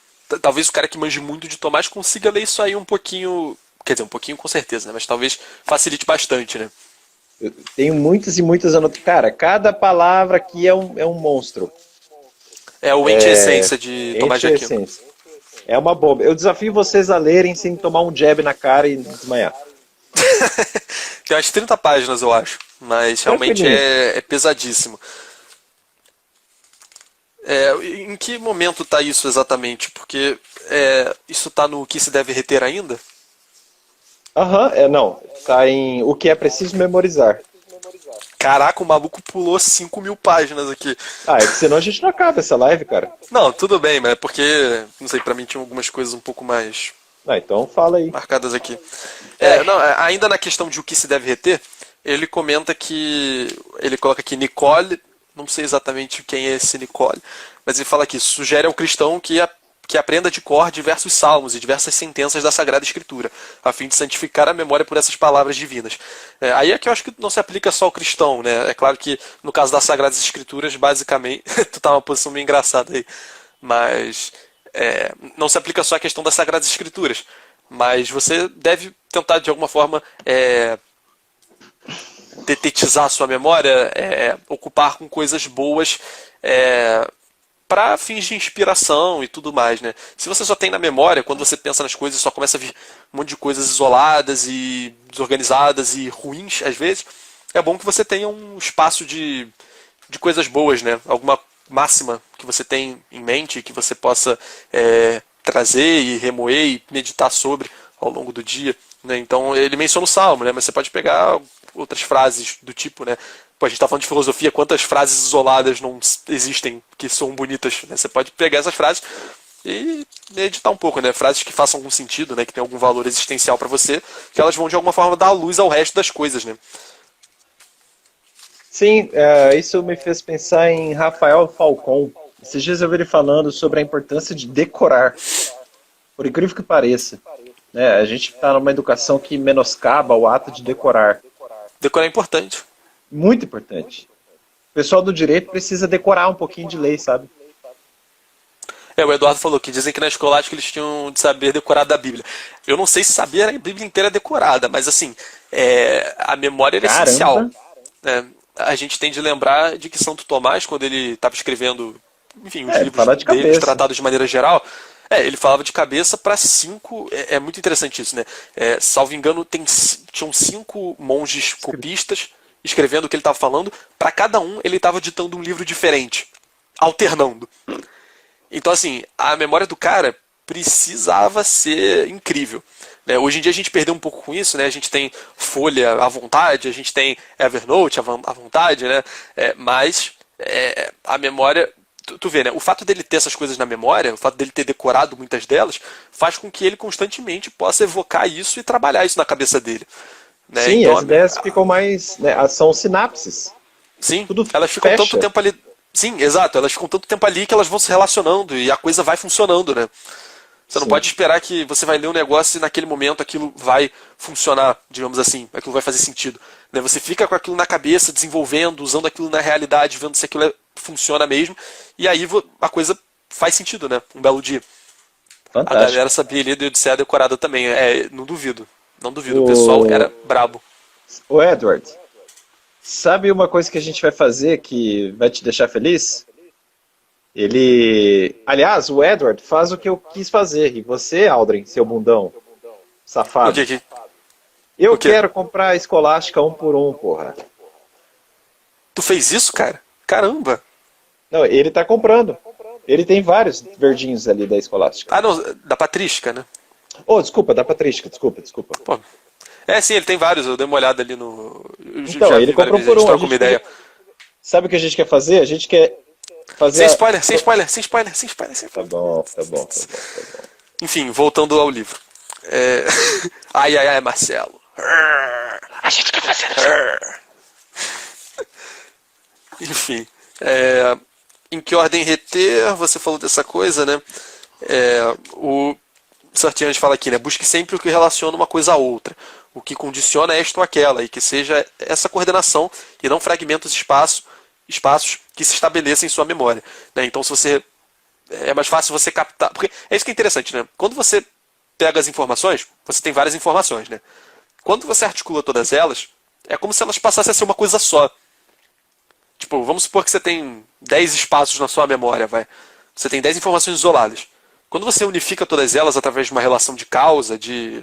Talvez o cara que manje muito de Tomás consiga ler isso aí um pouquinho. Quer dizer, um pouquinho com certeza, né? Mas talvez facilite bastante, né? Eu tenho muitas e muitas anotações. Cara, cada palavra aqui é um monstro. É o Ente Essência de Tomás Ente de a Aquino. essência. É uma bomba. Eu desafio vocês a lerem sem tomar um jab na cara e desmaiar. Tem umas 30 páginas, eu acho. Mas realmente Tranquilinho. é pesadíssimo. Em que momento está isso exatamente? Porque isso está no que se deve reter ainda? Aham, não. Tá em o que é preciso memorizar. Caraca, o maluco pulou 5.000 páginas aqui. Ah, é que senão a gente não acaba essa live, cara. Não, tudo bem, mas é porque, não sei, pra mim tinha algumas coisas um pouco mais Ah, então fala aí. marcadas aqui. É. Não, ainda na questão de o que se deve reter, ele comenta que. Ele coloca aqui Nicole, não sei exatamente quem é esse Nicole, mas ele fala aqui: sugere ao cristão que aprenda de cor diversos salmos e diversas sentenças da Sagrada Escritura, a fim de santificar a memória por essas palavras divinas. Aí é que eu acho que não se aplica só ao cristão, né? É claro que no caso das Sagradas Escrituras, basicamente, tu tá numa posição meio engraçada aí, mas não se aplica só à questão das Sagradas Escrituras, mas você deve tentar de alguma forma detetizar a sua memória, ocupar com coisas boas, para fins de inspiração e tudo mais, né? Se você só tem na memória, quando você pensa nas coisas, só começa a vir um monte de coisas isoladas e desorganizadas e ruins, às vezes, é bom que você tenha um espaço de coisas boas, né? Alguma máxima que você tem em mente, que você possa trazer e remoer e meditar sobre ao longo do dia, né? Então, ele menciona o Salmo, né? Mas você pode pegar outras frases do tipo, né? Pô, a gente tá falando de filosofia, quantas frases isoladas não existem que são bonitas, né? Você pode pegar essas frases e editar um pouco, né? Frases que façam algum sentido, né? Que tem algum valor existencial para você, que elas vão de alguma forma dar luz ao resto das coisas, né? Sim, isso me fez pensar em Rafael Falcon. Esses dias eu vi ele falando sobre a importância de decorar, por incrível que pareça. Né? A gente está numa educação que menoscaba o ato de decorar. Decorar é importante. Muito importante. O pessoal do direito precisa decorar um pouquinho de lei, sabe? O Eduardo falou que dizem que na escolástica eles tinham de saber decorar da Bíblia. Eu não sei se saber a Bíblia inteira decorada, mas assim, a memória é essencial. Caramba! Né? A gente tem de lembrar de que Santo Tomás, quando ele estava escrevendo, enfim, os Ele livros fala de dele, os cabeça. tratados de maneira geral, ele falava de cabeça para 5. É muito interessante isso, né? Salvo engano, tinham 5 monges copistas escrevendo o que ele estava falando. Para cada um, ele estava ditando um livro diferente, alternando. Então, assim, a memória do cara precisava ser incrível. Né? Hoje em dia a gente perdeu um pouco com isso, né? A gente tem Folha à vontade, a gente tem Evernote à vontade, né? Mas a memória... Tu vê, né? O fato dele ter essas coisas na memória, o fato dele ter decorado muitas delas, faz com que ele constantemente possa evocar isso e trabalhar isso na cabeça dele. Né? Sim, Então, as ideias ficam mais, né, são sinapses. sim, Tudo elas ficam tanto fecha. tempo ali. Sim, exato, elas ficam tanto tempo ali que elas vão se relacionando e a coisa vai funcionando, né? Você não Sim. pode esperar que você vai ler um negócio e naquele momento aquilo vai funcionar, digamos assim, aquilo vai fazer sentido. Né? Você fica com aquilo na cabeça, desenvolvendo, usando aquilo na realidade, vendo se aquilo funciona mesmo, e aí a coisa faz sentido, né? Um belo dia. A Fantástico. galera sabia ler do Odisseia decorada também, não duvido. Não duvido, o pessoal O, era brabo. o Edward, sabe uma coisa que a gente vai fazer que vai te deixar feliz? Ele. Aliás, o Edward faz o que eu quis fazer. E você, Aldrin, seu bundão, O safado. que? Eu O quê? quero comprar a Escolástica um por um, porra. Tu fez isso, cara? Caramba! Não, ele tá comprando. Ele tem vários verdinhos ali da Escolástica. Ah, não, da Patrística, né? Oh, desculpa, da Patrística, desculpa. Pô. Sim, ele tem vários, eu dei uma olhada ali no. Eu Então, já ele vi várias comprou vezes, a por gente um. troca uma ideia. Sabe o que a gente quer fazer? A gente quer fazer Sem spoiler, sem spoiler, sem spoiler, sem spoiler, sem Tá spoiler. bom, tá bom, tá bom, tá bom. Enfim, voltando ao livro. É... ai, Marcelo. A gente quer fazer Enfim. Em que ordem reter? Você falou dessa coisa, né? O Sartian fala aqui, né? Busque sempre o que relaciona uma coisa a outra. O que condiciona esta ou aquela. E que seja essa coordenação e não fragmentos espaços que se estabeleçam em sua memória. Né? Então, se você... É mais fácil você captar... Porque é isso que é interessante, né? Quando você pega as informações, você tem várias informações, né? Quando você articula todas elas, é como se elas passassem a ser uma coisa só. Tipo, vamos supor que você tem 10 espaços na sua memória, vai. Você tem 10 informações isoladas. Quando você unifica todas elas através de uma relação de causa, de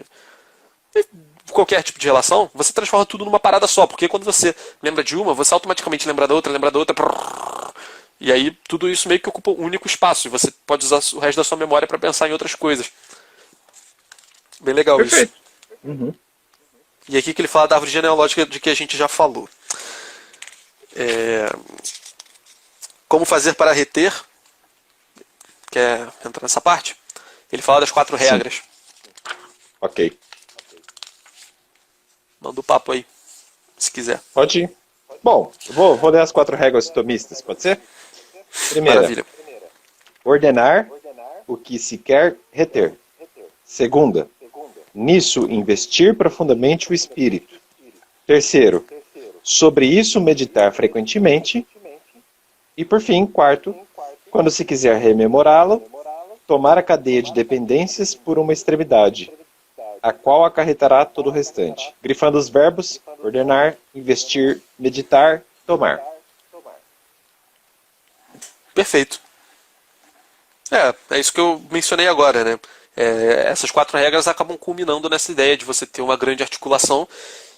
qualquer tipo de relação, você transforma tudo numa parada só. Porque quando você lembra de uma, você automaticamente lembra da outra. E aí tudo isso meio que ocupa um único espaço. E você pode usar o resto da sua memória para pensar em outras coisas. Bem legal isso. Perfeito. Uhum. E aqui que ele fala da árvore genealógica de que a gente já falou. Como fazer para reter? Quer entrar nessa parte? Ele fala das 4 regras. Ok. Manda o papo aí, se quiser. Pode ir. Bom, vou ler as 4 regras tomistas, pode ser? Primeira, Maravilha. ordenar o que se quer reter. Segunda, nisso investir profundamente o espírito. Terceiro, sobre isso meditar frequentemente. E por fim, quarto, quando se quiser rememorá-lo, tomar a cadeia de dependências por uma extremidade, a qual acarretará todo o restante. Grifando os verbos, ordenar, investir, meditar, tomar. Perfeito. É isso que eu mencionei agora, né? Essas 4 regras acabam culminando nessa ideia de você ter uma grande articulação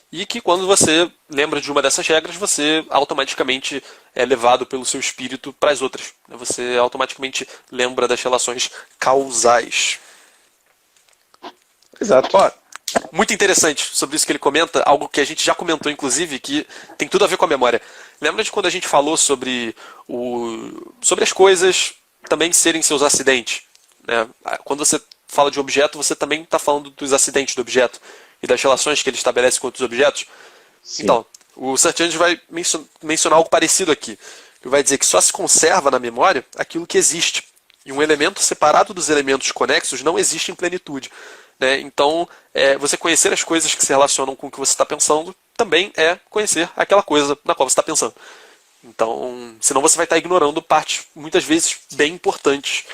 e que quando você lembra de uma dessas regras, você automaticamente é levado pelo seu espírito para as outras. Você automaticamente lembra das relações causais. Exato. Ó, muito interessante sobre isso que ele comenta, algo que a gente já comentou, inclusive, que tem tudo a ver com a memória. Lembra de quando a gente falou sobre as coisas também serem seus acidentes? Né? Quando você fala de objeto, você também está falando dos acidentes do objeto e das relações que ele estabelece com outros objetos. Sim. Então, o Sartre vai mencionar algo parecido aqui. Ele vai dizer que só se conserva na memória aquilo que existe. E um elemento separado dos elementos conexos não existe em plenitude. Né? Então, você conhecer as coisas que se relacionam com o que você está pensando também é conhecer aquela coisa na qual você está pensando. Então, senão você vai estar ignorando partes, muitas vezes, bem importantes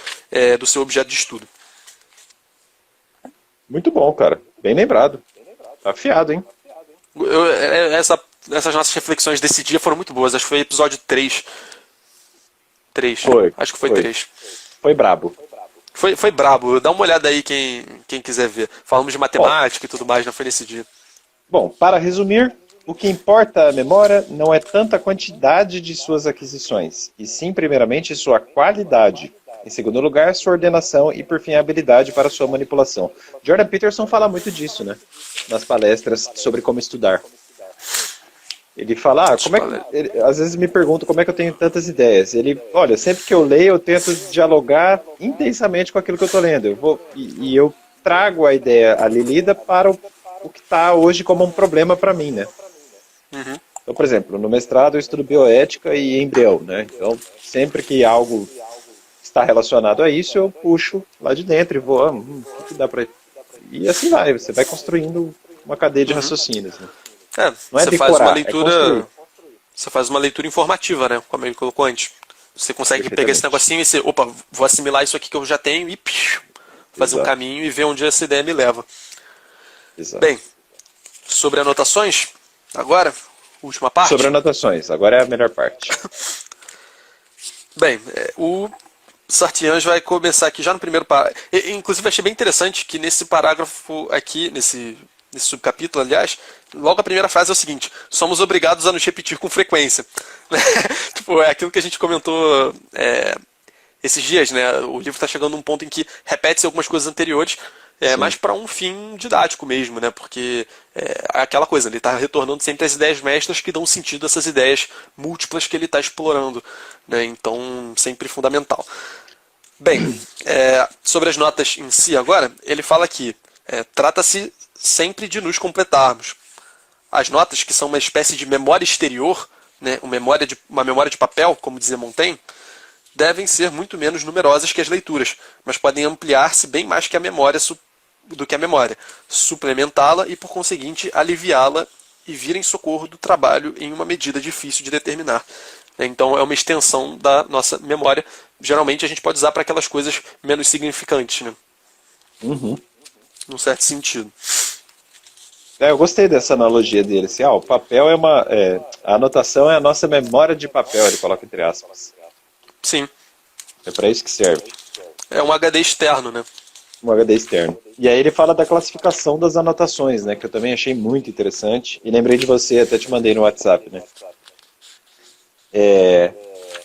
do seu objeto de estudo. Muito bom, cara. Bem lembrado. Tá afiado, hein? Essas nossas reflexões desse dia foram muito boas. Acho que foi episódio 3. 3. Foi. Acho que foi Foi. 3. Foi brabo. Foi brabo. Dá uma olhada aí quem quiser ver. Falamos de matemática e tudo mais, não foi nesse dia. Bom, para resumir, o que importa à memória não é tanta quantidade de suas aquisições, e sim, primeiramente, sua qualidade. Em segundo lugar, sua ordenação e, por fim, a habilidade para sua manipulação. Jordan Peterson fala muito disso, né? Nas palestras sobre como estudar. Ele fala, como é que... às vezes me pergunto como é que eu tenho tantas ideias. Ele, olha, sempre que eu leio, eu tento dialogar intensamente com aquilo que eu estou lendo. E eu trago a ideia ali lida para o que está hoje como um problema para mim, né? Uhum. Então, por exemplo, no mestrado eu estudo bioética e embrião, né? Então, sempre que algo está relacionado a isso, eu puxo lá de dentro e vou, o que dá para... E assim vai, você vai construindo uma cadeia de raciocínios, né? Não é Você faz uma decorar, é leitura. construir. Você faz uma leitura informativa, né? Como ele colocou antes. Você consegue pegar esse Perfeitamente. negocinho e você, opa, vou assimilar isso aqui que eu já tenho e fazer um Exato. caminho e ver onde essa ideia me leva. Exato. Bem, sobre anotações, agora, última parte. Sobre anotações, agora é a melhor parte. Bem, o Sartians vai começar aqui já no primeiro parágrafo. Inclusive, achei bem interessante que nesse parágrafo aqui, nesse subcapítulo, aliás, logo a primeira frase é o seguinte: somos obrigados a nos repetir com frequência. Tipo, é aquilo que a gente comentou esses dias, né? O livro está chegando num ponto em que repete-se algumas coisas anteriores, Sim. mas para um fim didático mesmo, né? Porque é aquela coisa, ele está retornando sempre às ideias mestras que dão sentido a essas ideias múltiplas que ele está explorando, né? Então, sempre fundamental. Bem, sobre as notas em si agora, ele fala que trata-se sempre de nos completarmos. As notas, que são uma espécie de memória exterior, né, uma memória de papel, como dizia Montaigne, devem ser muito menos numerosas que as leituras, mas podem ampliar-se bem mais que a memória do que a memória, suplementá-la e, por conseguinte, aliviá-la e vir em socorro do trabalho em uma medida difícil de determinar. Então, é uma extensão da nossa memória. Geralmente, a gente pode usar para aquelas coisas menos significantes, né? Uhum. Num certo sentido. Eu gostei dessa analogia dele. Assim, o papel a anotação é a nossa memória de papel, ele coloca entre aspas. Sim. É para isso que serve. É um HD externo, né? Um HD externo. E aí ele fala da classificação das anotações, né? Que eu também achei muito interessante. E lembrei de você, até te mandei no WhatsApp, né?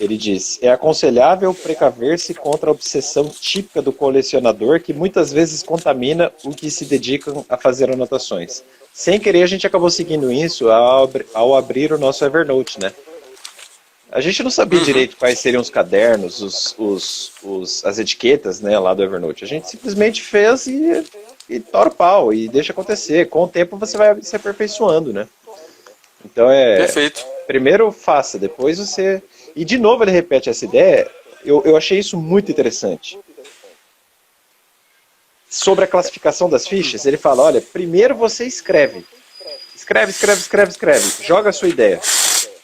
Ele diz, é aconselhável precaver-se contra a obsessão típica do colecionador que muitas vezes contamina o que se dedicam a fazer anotações. Sem querer, a gente acabou seguindo isso ao abrir o nosso Evernote, né? A gente não sabia direito quais seriam os cadernos, as etiquetas, né, lá do Evernote. A gente simplesmente fez e tora o pau, e deixa acontecer. Com o tempo você vai se aperfeiçoando, né? Então Perfeito. primeiro faça, depois você... E de novo ele repete essa ideia, eu achei isso muito interessante. Sobre a classificação das fichas, ele fala, olha, primeiro você escreve. Escreve. Joga a sua ideia.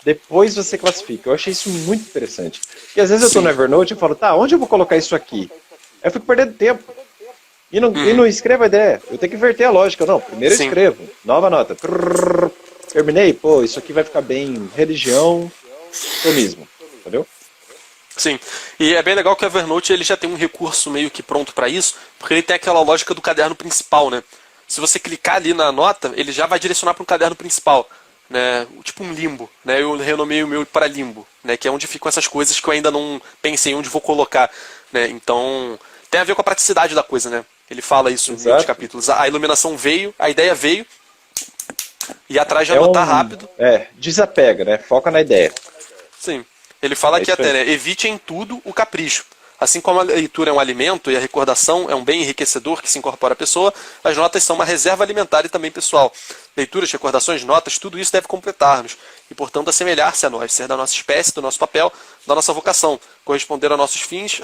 Depois você classifica. Eu achei isso muito interessante. E às vezes eu estou no Evernote e falo, tá, onde eu vou colocar isso aqui? Aí eu fico perdendo tempo. E não escrevo a ideia. Eu tenho que inverter a lógica. Não, primeiro eu escrevo. Nova nota. Terminei? Pô, isso aqui vai ficar bem religião, tomismo. Entendeu? Sim, e é bem legal que o Evernote ele já tem um recurso meio que pronto para isso, porque ele tem aquela lógica do caderno principal, né? Se você clicar ali na nota, ele já vai direcionar para um caderno principal, né? Tipo um limbo, né? Eu renomei o meu para limbo, né? Que é onde ficam essas coisas que eu ainda não pensei onde vou colocar, né? Então, tem a ver com a praticidade da coisa, né? Ele fala isso em outros capítulos. A iluminação veio, a ideia veio, ir atrás de É anotar rápido. desapega, né? Foca na ideia. Sim. Ele fala É aqui isso até, aí. né? Evite em tudo o capricho. Assim como a leitura é um alimento e a recordação é um bem enriquecedor que se incorpora à pessoa, as notas são uma reserva alimentar e também pessoal. Leituras, recordações, notas, tudo isso deve completar-nos e, portanto, assemelhar-se a nós, ser da nossa espécie, do nosso papel, da nossa vocação, corresponder a nossos fins.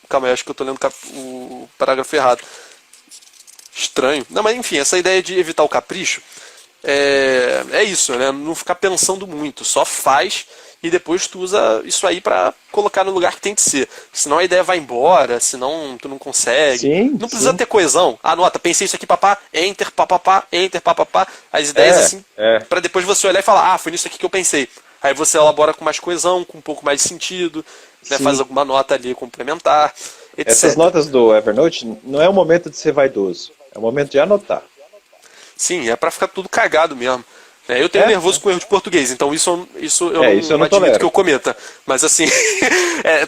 Calma aí, acho que eu estou lendo o parágrafo errado. Estranho. Não, mas enfim, essa ideia de evitar o capricho é isso, né? Não ficar pensando muito, só faz e depois tu usa isso aí pra colocar no lugar que tem de ser. Senão a ideia vai embora, senão tu não consegue. Sim, Não precisa sim. ter coesão. Anota, pensei isso aqui, papá, enter, papapá, enter, papapá. As ideias É, assim, é. pra depois você olhar e falar, foi nisso aqui que eu pensei. Aí você elabora com mais coesão, com um pouco mais de sentido, né? Faz Sim. alguma nota ali complementar, Essas etc. notas do Evernote não é o momento de ser vaidoso. É o momento de anotar. Sim, é pra ficar tudo cagado mesmo. Eu tenho É, nervoso com erro de português, então isso eu isso eu não não admito tolero. que eu cometa. Mas assim,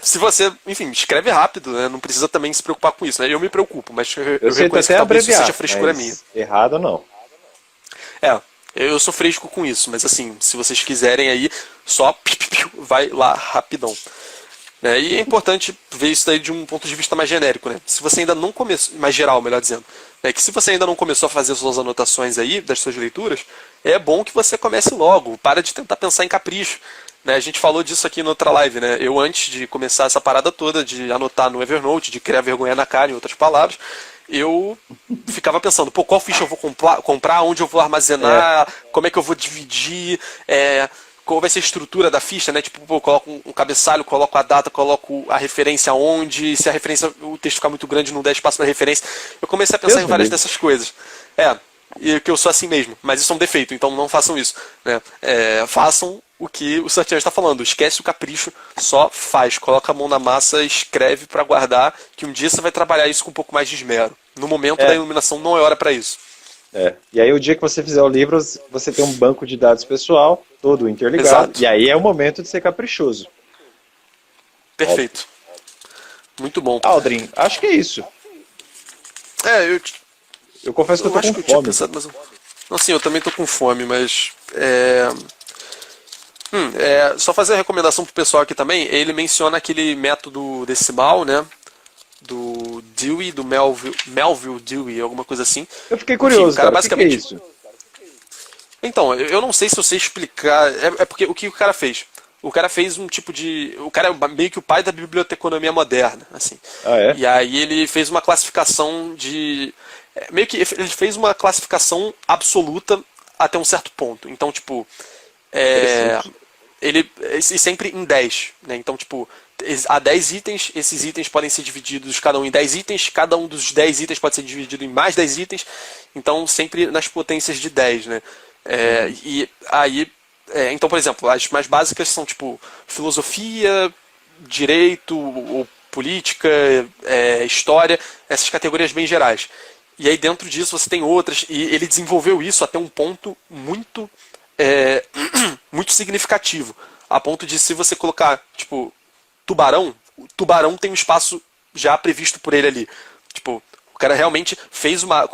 se você, enfim, escreve rápido, né? Não precisa também se preocupar com isso, né? Eu me preocupo, mas Eu eu sei reconheço até que talvez isso abreviar, seja frescura minha. mas errado não. É, eu sou fresco com isso, mas assim, se vocês quiserem aí, só vai lá rapidão. E é importante ver isso daí de um ponto de vista mais genérico, né? Se você ainda não começou, mais geral, melhor dizendo, que se você ainda não começou a fazer suas anotações aí das suas leituras, é bom que você comece logo. Para de tentar pensar em capricho. A gente falou disso aqui na outra live, né? Eu antes de começar essa parada toda de anotar no Evernote, de criar vergonha na cara, em outras palavras, eu ficava pensando, pô, qual ficha eu vou comprar, onde eu vou É, armazenar, como é que eu vou dividir, qual vai ser a estrutura da ficha, né? Tipo, pô, eu coloco um cabeçalho, coloco a data, coloco a referência onde, se a referência, o texto ficar muito grande, não der espaço para referência. Eu comecei a pensar Deus em me várias livre. dessas coisas. E que eu sou assim mesmo, mas isso é um defeito, então não façam isso, né? Façam o que o Sartian está falando, esquece o capricho, só faz, coloca a mão na massa, escreve para guardar, que um dia você vai trabalhar isso com um pouco mais de esmero. No momento da É, iluminação não é hora para isso. E aí o dia que você fizer o livro, você tem um banco de dados pessoal, todo interligado, Exato, e aí é o momento de ser caprichoso. Óbvio. perfeito, muito bom. Aldrin, acho que é isso. É, eu, Eu confesso que eu eu tô acho com que eu tinha fome. pensado, mas. Não, sim, eu também tô com fome, mas. Só fazer a recomendação pro pessoal aqui também. Ele menciona aquele método decimal, né? Do Dewey, do Melville Dewey, alguma coisa assim. Eu fiquei Enfim, o curioso, cara cara. O que é basicamente. isso? Então, eu não sei se eu sei explicar. É porque o que o cara fez? O cara fez um tipo de. O cara é meio que o pai da biblioteconomia moderna, assim. Ah, é? E aí ele fez uma classificação de. Meio que ele fez uma classificação absoluta até um certo ponto. Então, tipo. É, Interessante. e sempre em 10, né? Então, tipo, há 10 itens, esses itens podem ser divididos cada um em 10 itens, cada um dos 10 itens pode ser dividido em mais 10 itens, então sempre nas potências de 10, né? E aí, então, por exemplo, as mais básicas são tipo filosofia, direito ou política, história, essas categorias bem gerais. E aí dentro disso você tem outras, e ele desenvolveu isso até um ponto muito é, muito significativo. A ponto de se você colocar, tipo, tubarão, o tubarão tem um espaço já previsto por ele ali. Tipo, o cara realmente fez uma.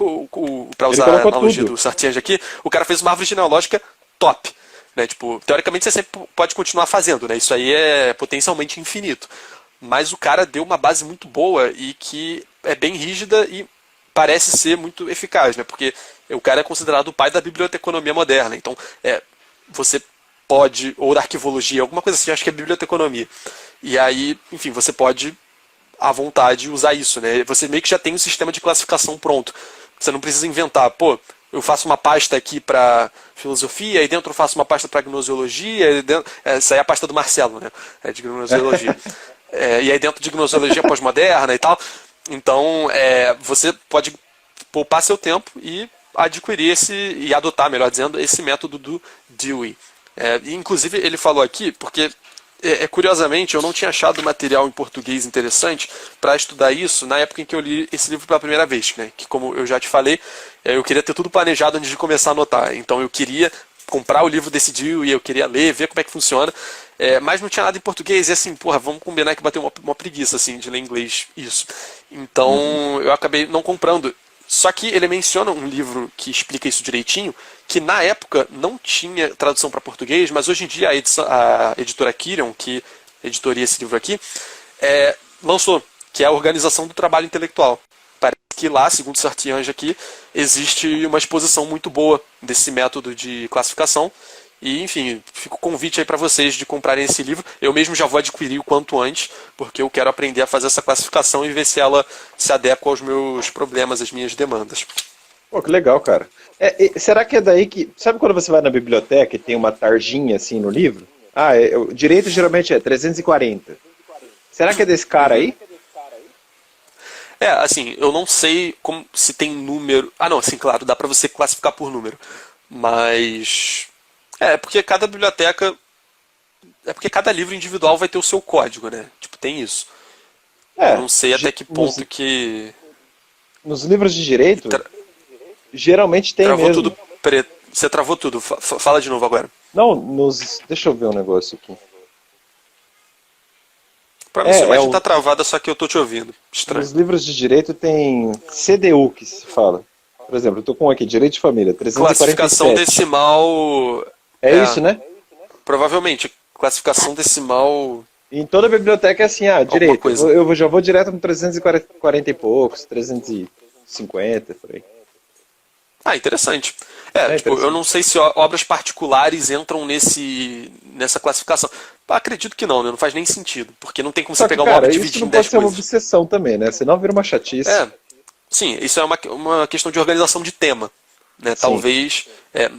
Para Ele usar a colocou analogia tudo. do Sartiange aqui, o cara fez uma árvore genealógica top. Né? Tipo, teoricamente você sempre pode continuar fazendo, né? Isso aí é potencialmente infinito. Mas o cara deu uma base muito boa e que é bem rígida e parece ser muito eficaz, né? Porque o cara é considerado o pai da biblioteconomia moderna. Então, você pode, ou da arquivologia, alguma coisa assim, acho que é biblioteconomia. E aí, enfim, você pode, à vontade, usar isso, né? Você meio que já tem um sistema de classificação pronto. Você não precisa inventar, pô, eu faço uma pasta aqui para filosofia, aí dentro eu faço uma pasta para gnoseologia, essa aí é a pasta do Marcelo, né? É de gnoseologia. E aí dentro de gnoseologia pós-moderna e tal. Então, você pode poupar seu tempo e adquirir e adotar, melhor dizendo, esse método do Dewey. Inclusive, ele falou aqui, porque curiosamente eu não tinha achado material em português interessante para estudar isso na época em que eu li esse livro pela primeira vez, né? Que, como eu já te falei, eu queria ter tudo planejado antes de começar a anotar. Então eu queria comprar o livro desse Dewey, eu queria ler, ver como é que funciona. Mas não tinha nada em português, e assim, porra, vamos combinar que bateu uma preguiça, assim, de ler inglês isso. Então, eu acabei não comprando. Só que ele menciona um livro que explica isso direitinho, que na época não tinha tradução para português, mas hoje em dia a editora Kirion, que editoria esse livro aqui, lançou, que é a Organização do Trabalho Intelectual. Parece que lá, segundo o Sartiange aqui, existe uma exposição muito boa desse método de classificação. E, enfim, fica o convite aí para vocês de comprarem esse livro. Eu mesmo já vou adquirir o quanto antes, porque eu quero aprender a fazer essa classificação e ver se ela se adequa aos meus problemas, às minhas demandas. Pô, que legal, cara. Será que é daí que... Sabe quando você vai na biblioteca e tem uma tarjinha assim no livro? O direito geralmente é 340. Será que é desse cara aí? Assim, eu não sei se tem número... Ah, não, assim, claro, dá para você classificar por número. Mas... porque cada biblioteca... porque cada livro individual vai ter o seu código, né? Tipo, tem isso. Eu não sei até que ponto que... Nos livros de direito, geralmente tem travou mesmo. Tudo preto. Você travou tudo. Fala de novo agora. Não, deixa eu ver um negócio aqui. Pra mim, sua imagem tá travada, só que eu tô te ouvindo. Estranho. Nos livros de direito tem CDU que se fala. Por exemplo, eu tô com aqui, Direito de Família, 347. Classificação decimal... isso, né? Provavelmente. Classificação decimal... Em toda biblioteca é assim, direito. Coisa. Eu já vou direto no 340 e poucos, 350, por aí. Interessante. Interessante. Eu não sei se obras particulares entram nessa classificação. Acredito que não, né? Não faz nem sentido. Porque não tem como você pegar uma obra e dividir isso em não 10 pode ser uma coisas. obsessão também, né? Senão vira uma chatice. Sim, isso é uma questão de organização de tema. Né? Sim. Talvez,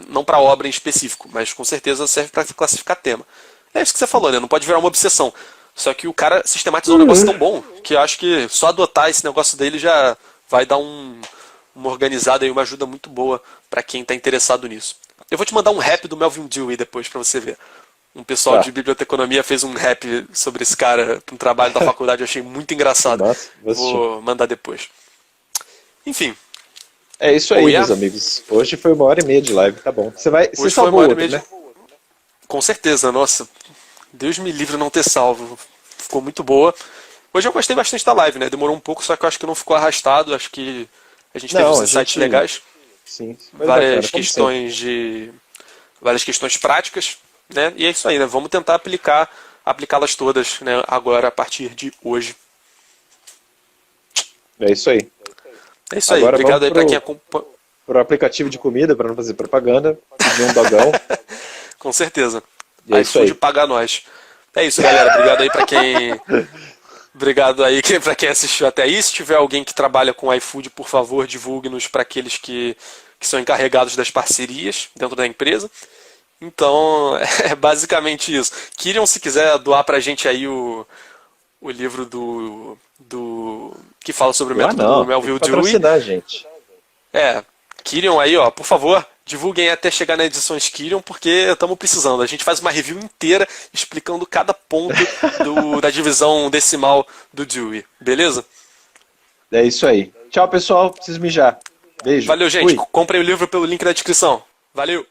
não para obra em específico, mas com certeza serve para classificar tema. É isso que você falou, né? Não pode virar uma obsessão. Só que o cara sistematizou um negócio tão bom que eu acho que só adotar esse negócio dele já vai dar uma organizada e uma ajuda muito boa para quem está interessado nisso. Eu vou te mandar um rap do Melvin Dewey depois para você ver. Um pessoal de biblioteconomia fez um rap sobre esse cara no trabalho da faculdade, eu achei muito engraçado. Nossa, vou mandar depois. Enfim. É isso aí, meus amigos. Hoje foi 1h30 de live, tá bom. Você salvou outro, né? Com certeza, nossa. Deus me livre não ter salvo. Ficou muito boa. Hoje eu gostei bastante da live, né? Demorou um pouco, só que eu acho que não ficou arrastado. Acho que a gente teve uns insights legais. Sim. Várias questões práticas, né? E é isso aí, né? Vamos tentar aplicá-las todas, né? Agora, a partir de hoje. É isso aí. É isso aí. Obrigado aí para quem acompanha. Pro aplicativo de comida, para não fazer propaganda. De um dogão. Com certeza. É isso aí. Paga nós. É isso, galera. Obrigado aí para quem... Obrigado aí para quem assistiu até aí. Se tiver alguém que trabalha com iFood, por favor, divulgue-nos para aqueles que são encarregados das parcerias dentro da empresa. Então, é basicamente isso. Kirion, se quiser doar pra gente aí o livro do que fala sobre o método do Melvin Dewey. Gente. Kirion aí, ó, por favor, divulguem até chegar na edição Kirion, porque estamos precisando. A gente faz uma review inteira explicando cada ponto da divisão decimal do Dewey, beleza? É isso aí. Tchau, pessoal. Preciso mijar. Beijo. Valeu, gente. Fui. Comprem o livro pelo link da descrição. Valeu!